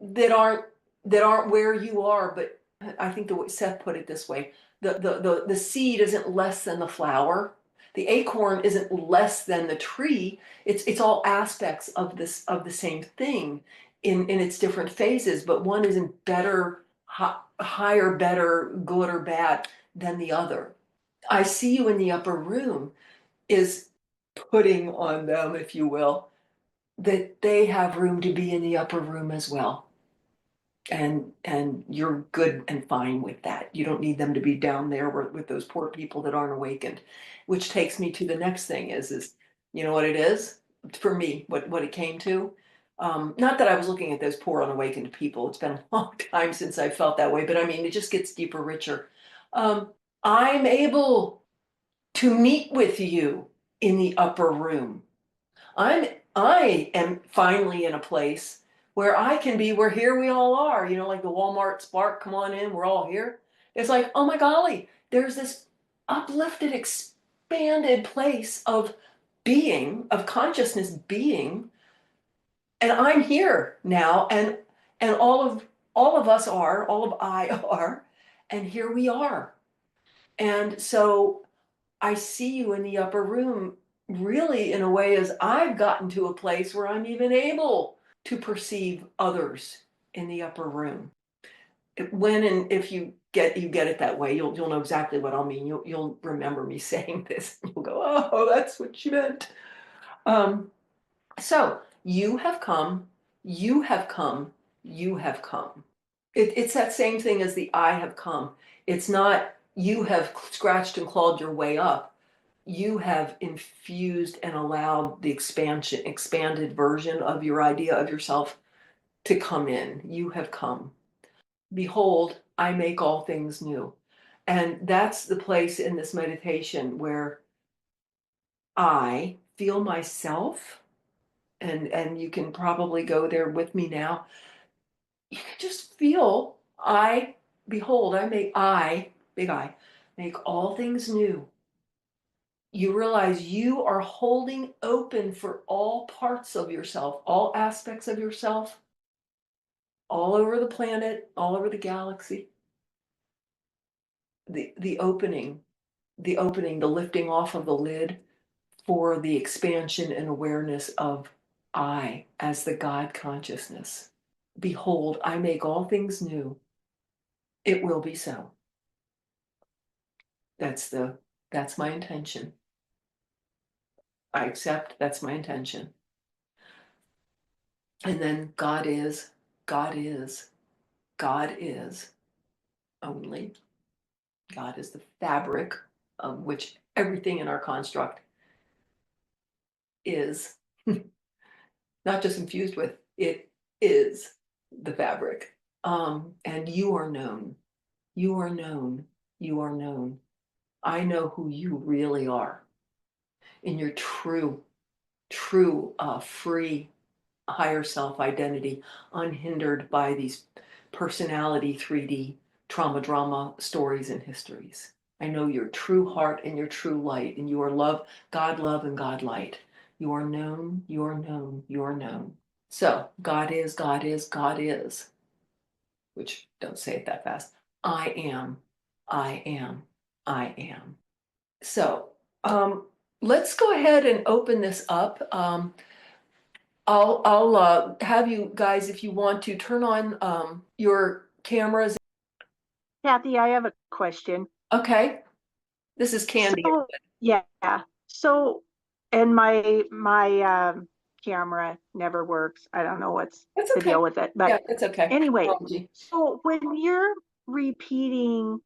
that aren't where you are. But I think the way Seth put it this way: the seed isn't less than the flower. The acorn isn't less than the tree. It's all aspects of the same thing in its different phases. But one isn't better, higher, better, good or bad than the other. I see you in the upper room is putting on them, if you will, that they have room to be in the upper room as well. And you're good and fine with that. You don't need them to be down there with those poor people that aren't awakened. Which takes me to the next thing is you know what it is? For me, what it came to. Not that I was looking at those poor unawakened people. It's been a long time since I felt that way, but I mean, it just gets deeper, richer. Um, I'm able to meet with you in the upper room. I'm I am finally in a place where I can be where here we all are, like the Walmart Spark, come on in, we're all here. It's like, oh my golly, there's this uplifted, expanded place of being, of consciousness being, and I'm here now, and all of us are, all of I are, and here we are. And so I see you in the upper room really in a way as I've gotten to a place where I'm even able to perceive others in the upper room. When and if you get it that way, you'll know exactly what I'll mean. You'll remember me saying this. You'll go, oh, that's what she meant. Um, so you have come, you have come, you have come. It's that same thing as the I have come. It's not you have scratched and clawed your way up. You have infused and allowed the expanded version of your idea of yourself to come in. You have come. Behold, I make all things new. And that's the place in this meditation where I feel myself, and you can probably go there with me now. You can just feel behold, big I, make all things new. You realize you are holding open for all parts of yourself, all aspects of yourself, all over the planet, all over the galaxy. The opening, the lifting off of the lid for the expansion and awareness of I as the God consciousness. Behold, I make all things new. It will be so. That's my intention. I accept that's my intention. And then God is, God is, God is only. God is the fabric of which everything in our construct is not just infused with, it is the fabric. And you are known. You are known. You are known. I know who you really are in your true, free, higher self identity, unhindered by these personality 3D trauma drama stories and histories. I know your true heart and your true light, and you are love, and God light. You are known, you are known, you are known. So, God is, God is, God is, which don't say it that fast. I am, I am, I am. So, let's go ahead and open this up. I'll have you guys, if you want to, turn on your cameras. Cathy, I have a question. Okay, this is Candy. So, yeah. So, and my camera never works. I don't know what's That's the okay. deal with it. But Yeah, that's okay. anyway, Technology. so when you're repeating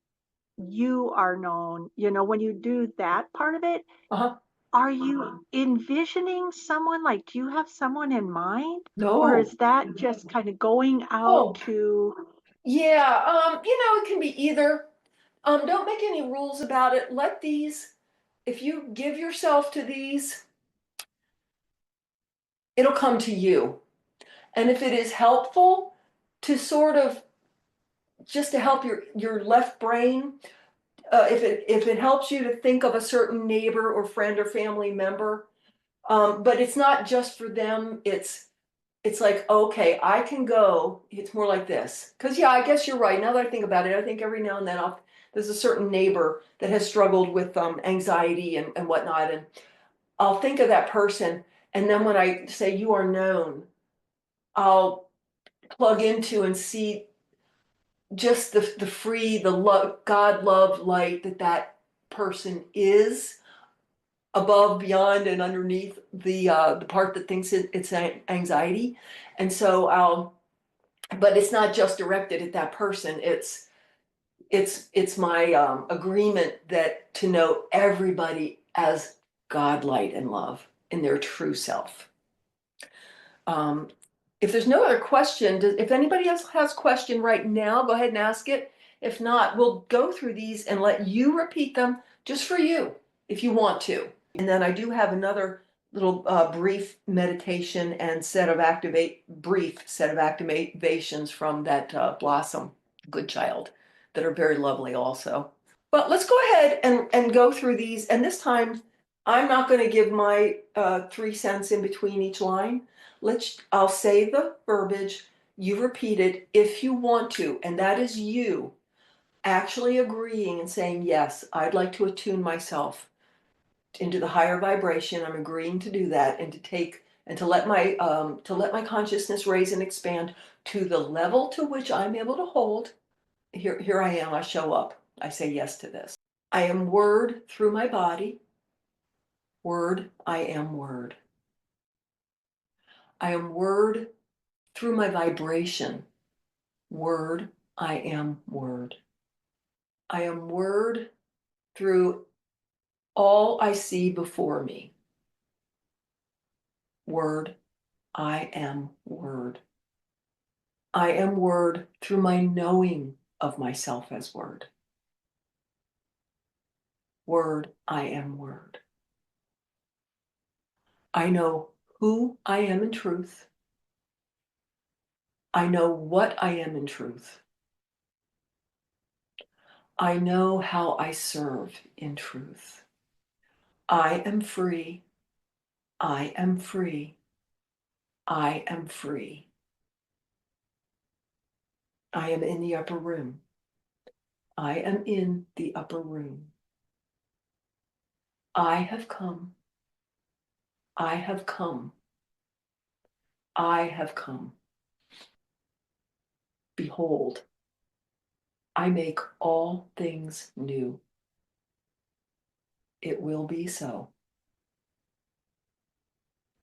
you are known, when you do that part of it, Uh-huh. are you envisioning someone? Like, do you have someone in mind? Or No. is that just kind of going out Oh, to, yeah. It can be either. Don't make any rules about it. Let these, if you give yourself to these, it'll come to you. And if it is helpful to sort of just to help your left brain, if it helps you to think of a certain neighbor or friend or family member, but it's not just for them. It's like, okay, I can go. It's more like this. Because yeah, I guess you're right. Now that I think about it, I think every now and then there's a certain neighbor that has struggled with anxiety and whatnot, and I'll think of that person, and then when I say you are known, I'll plug into and see just the free, the love, God, love, light that person is above, beyond, and underneath the part that thinks it's anxiety. And so but it's not just directed at that person. It's my agreement that to know everybody as God, light, and love in their true self. Um, if there's no other question, if anybody else has a question right now, go ahead and ask it. If not, we'll go through these and let you repeat them just for you, if you want to. And then I do have another little brief meditation and brief set of activations from that Blossom Good Child that are very lovely also. But let's go ahead and go through these. And this time, I'm not going to give my 3 cents in between each line. I'll say the verbiage, you repeat it if you want to, and that is you actually agreeing and saying, yes, I'd like to attune myself into the higher vibration. I'm agreeing to do that and to let my consciousness raise and expand to the level to which I'm able to hold. Here I am, I show up. I say yes to this. I am word through my body. Word, I am word. I am word through my vibration. Word, I am word. I am word through all I see before me. Word, I am word. I am word through my knowing of myself as word. Word, I am word. I know who I am in truth. I know what I am in truth. I know how I serve in truth. I am free. I am free. I am free. I am in the upper room. I am in the upper room. I have come. I have come. I have come. Behold, I make all things new. It will be so.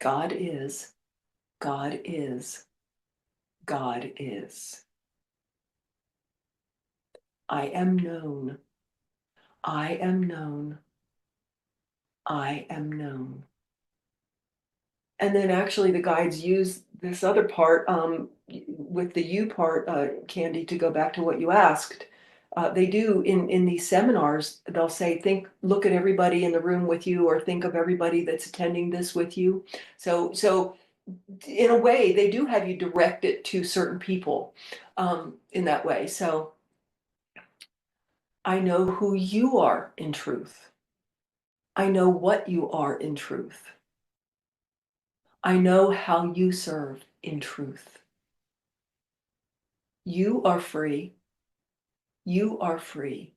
God is, God is, God is. I am known. I am known. I am known. And then actually the guides use this other part with the you part, Candy, to go back to what you asked. They do in these seminars, they'll say, look at everybody in the room with you, or think of everybody that's attending this with you. So in a way, they do have you direct it to certain people in that way. So I know who you are in truth. I know what you are in truth. I know how you serve in truth. You are free. You are free.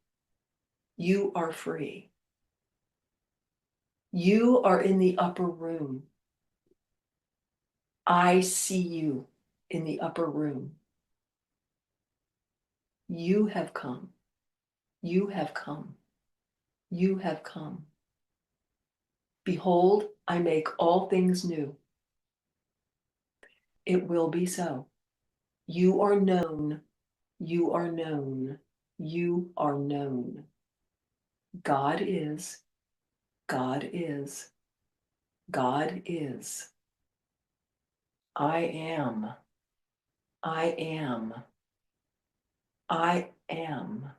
You are free. You are in the upper room. I see you in the upper room. You have come. You have come. You have come. Behold, I make all things new. It will be so. You are known. You are known. You are known. God is. God is. God is. I am. I am. I am.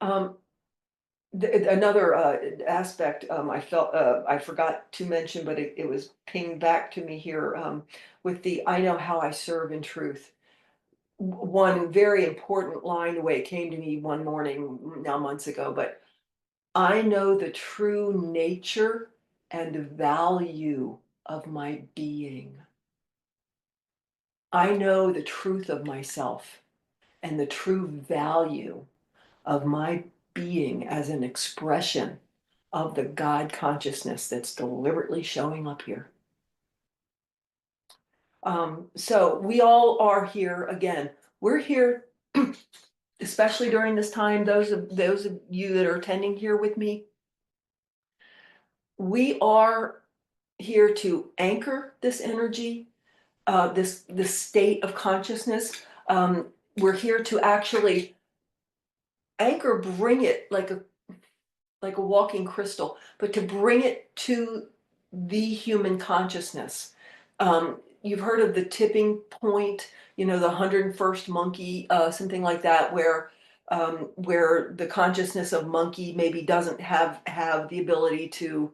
Um, Another aspect I felt I forgot to mention, but it was pinged back to me here with the I know how I serve in truth. One very important line, the way it came to me one morning, now months ago, but I know the true nature and value of my being. I know the truth of myself and the true value of my being as an expression of the God consciousness that's deliberately showing up here. So we all are here again. We're here, especially during this time. Those of you that are attending here with me, we are here to anchor this energy, this state of consciousness. We're here to actually anchor, bring it like a walking crystal, but to bring it to the human consciousness. You've heard of the tipping point, the 101st monkey, something like that, where the consciousness of monkey maybe doesn't have the ability to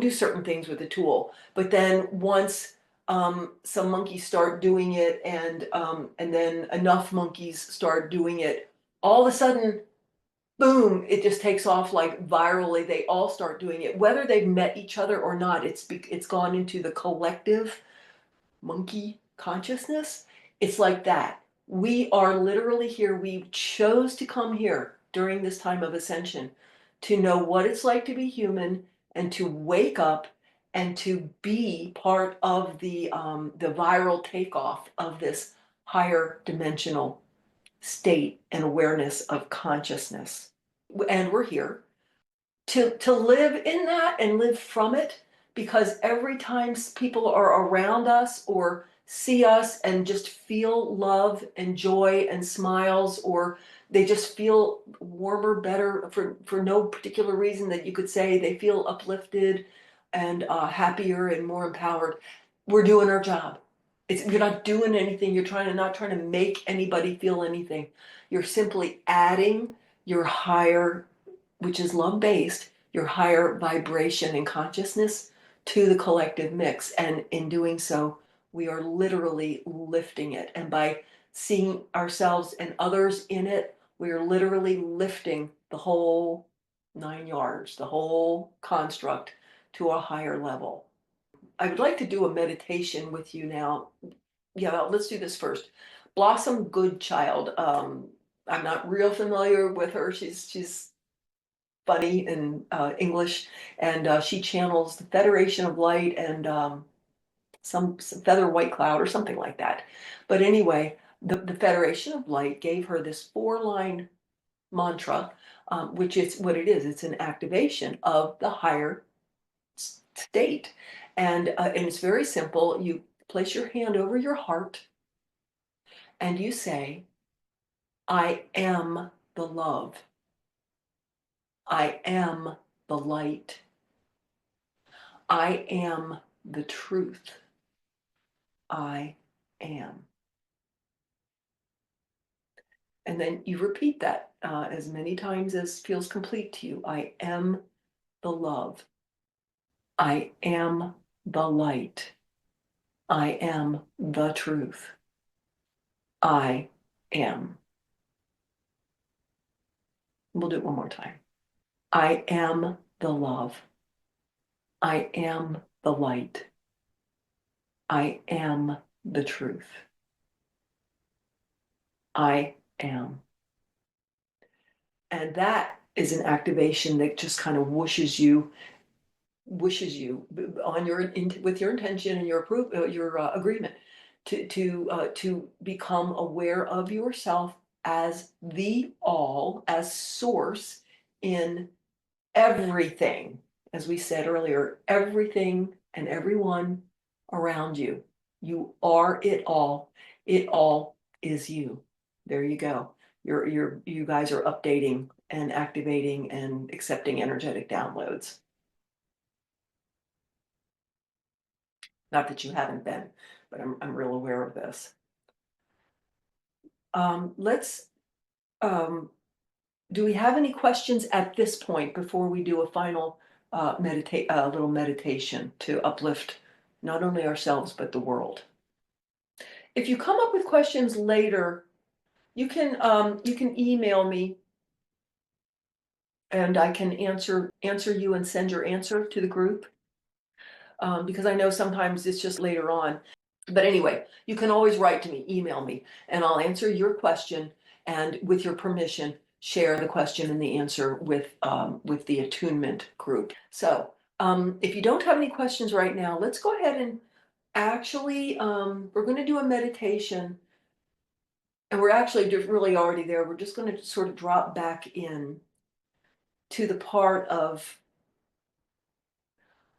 do certain things with the tool, but then once some monkeys start doing it, and then enough monkeys start doing it, all of a sudden, boom, it just takes off like virally. They all start doing it, whether they've met each other or not. It's gone into the collective monkey consciousness. It's like that. We are literally here. We chose to come here during this time of ascension to know what it's like to be human, and to wake up and to be part of the viral takeoff of this higher dimensional state and awareness of consciousness. And we're here to live in that and live from it, because every time people are around us or see us and just feel love and joy and smiles, or they just feel warmer, better, for no particular reason that you could say, they feel uplifted and happier and more empowered, we're doing our job. You're not doing anything. You're not trying to make anybody feel anything. You're simply adding your higher, which is love based, your higher vibration and consciousness to the collective mix. And in doing so, we are literally lifting it. And by seeing ourselves and others in it, we are literally lifting the whole 9 yards, the whole construct, to a higher level. I would like to do a meditation with you now. Yeah, well, let's do this first. Blossom Goodchild. I'm not real familiar with her. She's funny in English, and she channels the Federation of Light, and some feather white cloud or something like that. But anyway, the Federation of Light gave her this 4-line mantra, which is what it is. It's an activation of the higher state. And it's very simple. You place your hand over your heart and you say, I am the love. I am the light. I am the truth. I am. And then you repeat that as many times as feels complete to you. I am the love. I am the light. I am the truth. I am. We'll do it one more time. I am the love. I am the light. I am the truth. I am. And that is an activation that just kind of wishes you on with your intention and your agreement to become aware of yourself as the all, as source in everything, as we said earlier, everything and everyone around you. You are it all. It all is you. There you go. You guys are updating and activating and accepting energetic downloads. Not that you haven't been, but I'm real aware of this. Let's do we have any questions at this point before we do a final little meditation to uplift not only ourselves but the world? If you come up with questions later, you can email me and I can answer you and send your answer to the group, because I know sometimes it's just later on. But anyway, you can always write to me, email me, and I'll answer your question, and with your permission, share the question and the answer with the attunement group. So if you don't have any questions right now, let's go ahead and actually, we're going to do a meditation, and we're actually just really already there. We're just going to sort of drop back in to the part of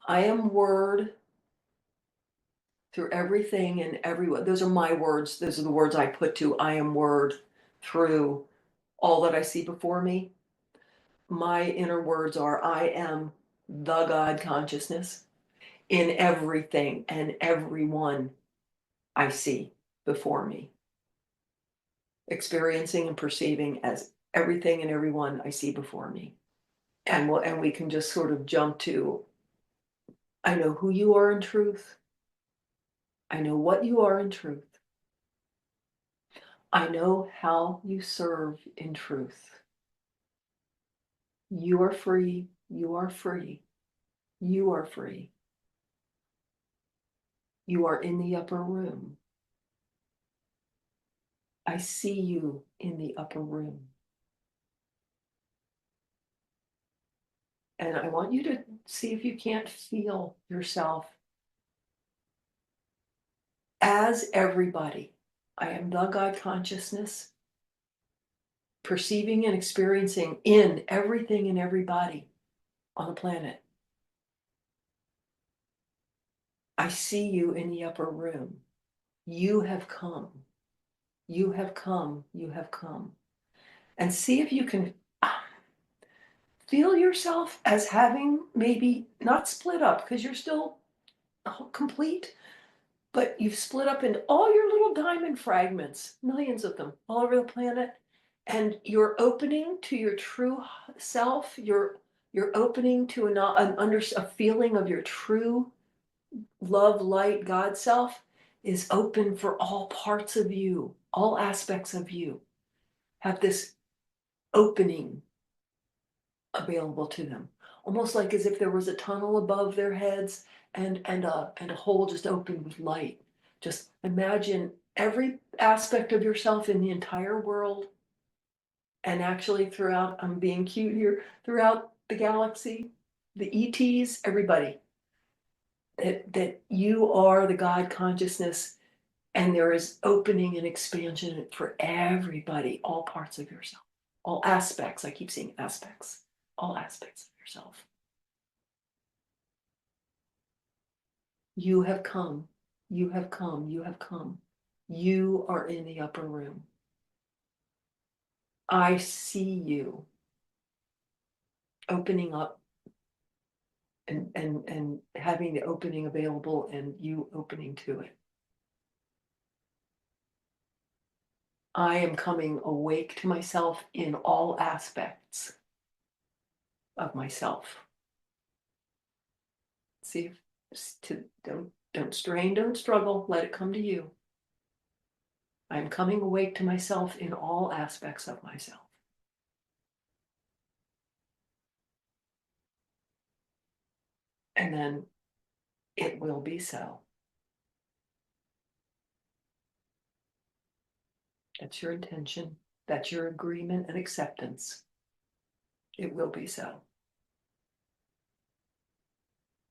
I am word through everything and everyone. Those are my words. Those are the words I put to I am word through all that I see before me. My inner words are I am the God consciousness in everything and everyone I see before me. Experiencing and perceiving as everything and everyone I see before me. And we can just sort of jump to I know who you are in truth. I know what you are in truth. I know how you serve in truth. You are free. You are free. You are free. You are in the upper room. I see you in the upper room. And I want you to see if you can't feel yourself as everybody. I am the God consciousness, perceiving and experiencing in everything and everybody on the planet. I see you in the upper room. You have come. You have come. You have come. And see if you can feel yourself as having maybe not split up because you're still complete, but you've split up into all your little diamond fragments, millions of them all over the planet, and you're opening to your true self. You're opening to a feeling of your true love, light, God self is open for all parts of you, all aspects of you. Have this opening available to them, almost like as if there was a tunnel above their heads and a hole just opened with light. Just imagine every aspect of yourself in the entire world, and actually throughout, I'm being cute here, throughout the galaxy, the ETs, everybody. that you are the God consciousness, and there is opening and expansion for everybody, all parts of yourself, all aspects. I keep saying aspects, all aspects of yourself. You have come, you have come, you have come. You are in the upper room. I see you opening up and having the opening available and you opening to it. I am coming awake to myself in all aspects of myself. See, don't strain, don't struggle, let it come to you. I'm coming awake to myself in all aspects of myself. And then it will be so. That's your intention. That's your agreement and acceptance. It will be so.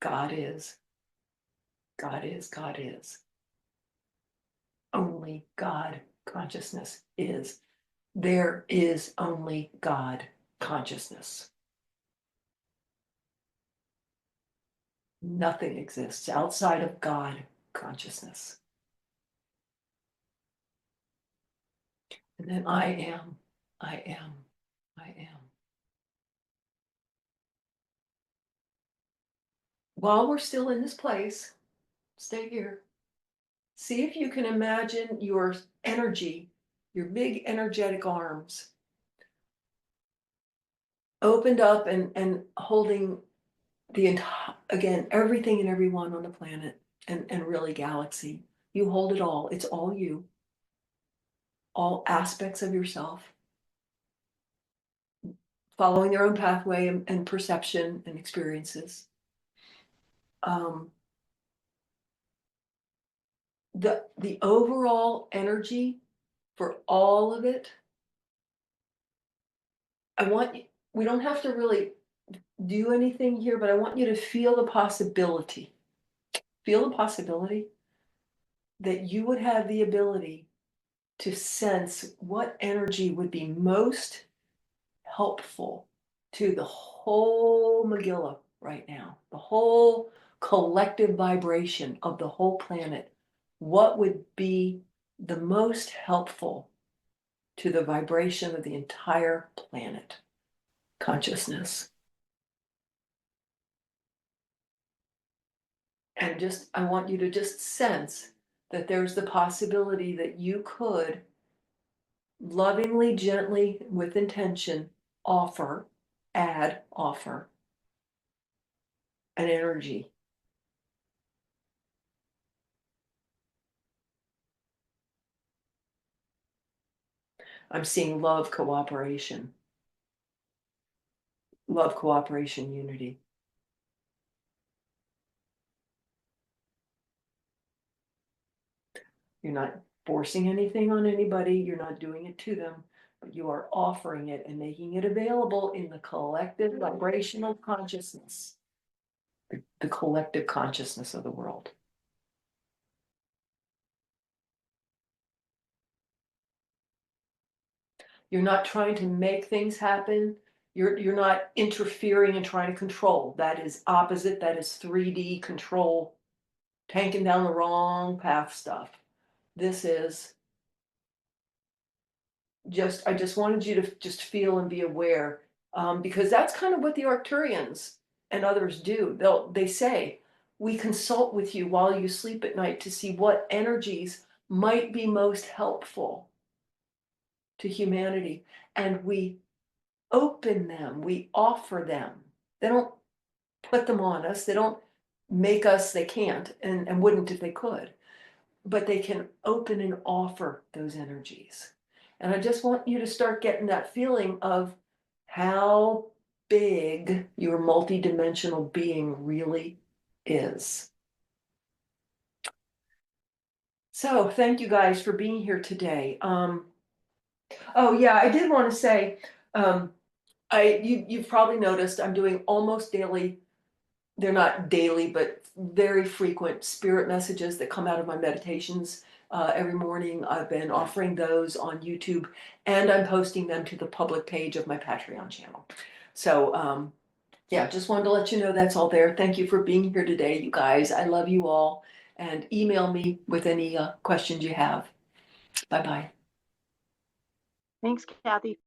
God is. God is. God is. Only God consciousness is. There is only God consciousness. Nothing exists outside of God consciousness. And then I am, I am, I am. While we're still in this place, stay here. See if you can imagine your energy, your big energetic arms, opened up and holding the entire, again, everything and everyone on the planet and really galaxy. You hold it all. It's all you. All aspects of yourself, following their own pathway and perception and experiences. The overall energy for all of it, I want you, we don't have to really do anything here, but I want you to feel the possibility. Feel the possibility that you would have the ability to sense what energy would be most helpful to the whole Megillah right now, the whole collective vibration of the whole planet. What would be the most helpful to the vibration of the entire planet consciousness? And just, I want you to just sense that there's the possibility that you could lovingly, gently, with intention, offer an energy. I'm seeing love, cooperation, unity. You're not forcing anything on anybody. You're not doing it to them, but you are offering it and making it available in the collective vibrational consciousness, the collective consciousness of the world. You're not trying to make things happen. You're not interfering and trying to control. That is opposite. That is 3D control, tanking down the wrong path stuff. This is just, I just wanted you to just feel and be aware, because that's kind of what the Arcturians and others do. They say, we consult with you while you sleep at night to see what energies might be most helpful to humanity. And we open them, we offer them. They don't put them on us, they don't make us, they can't, and wouldn't if they could, but they can open and offer those energies. And I just want you to start getting that feeling of how big your multidimensional being really is. So thank you guys for being here today. Oh yeah, I did want to say, you've probably noticed I'm doing almost daily they're not daily, but very frequent spirit messages that come out of my meditations every morning. I've been offering those on YouTube, and I'm posting them to the public page of my Patreon channel. So yeah, just wanted to let you know that's all there. Thank you for being here today, you guys. I love you all, and email me with any questions you have. Bye bye. Thanks, Cathy.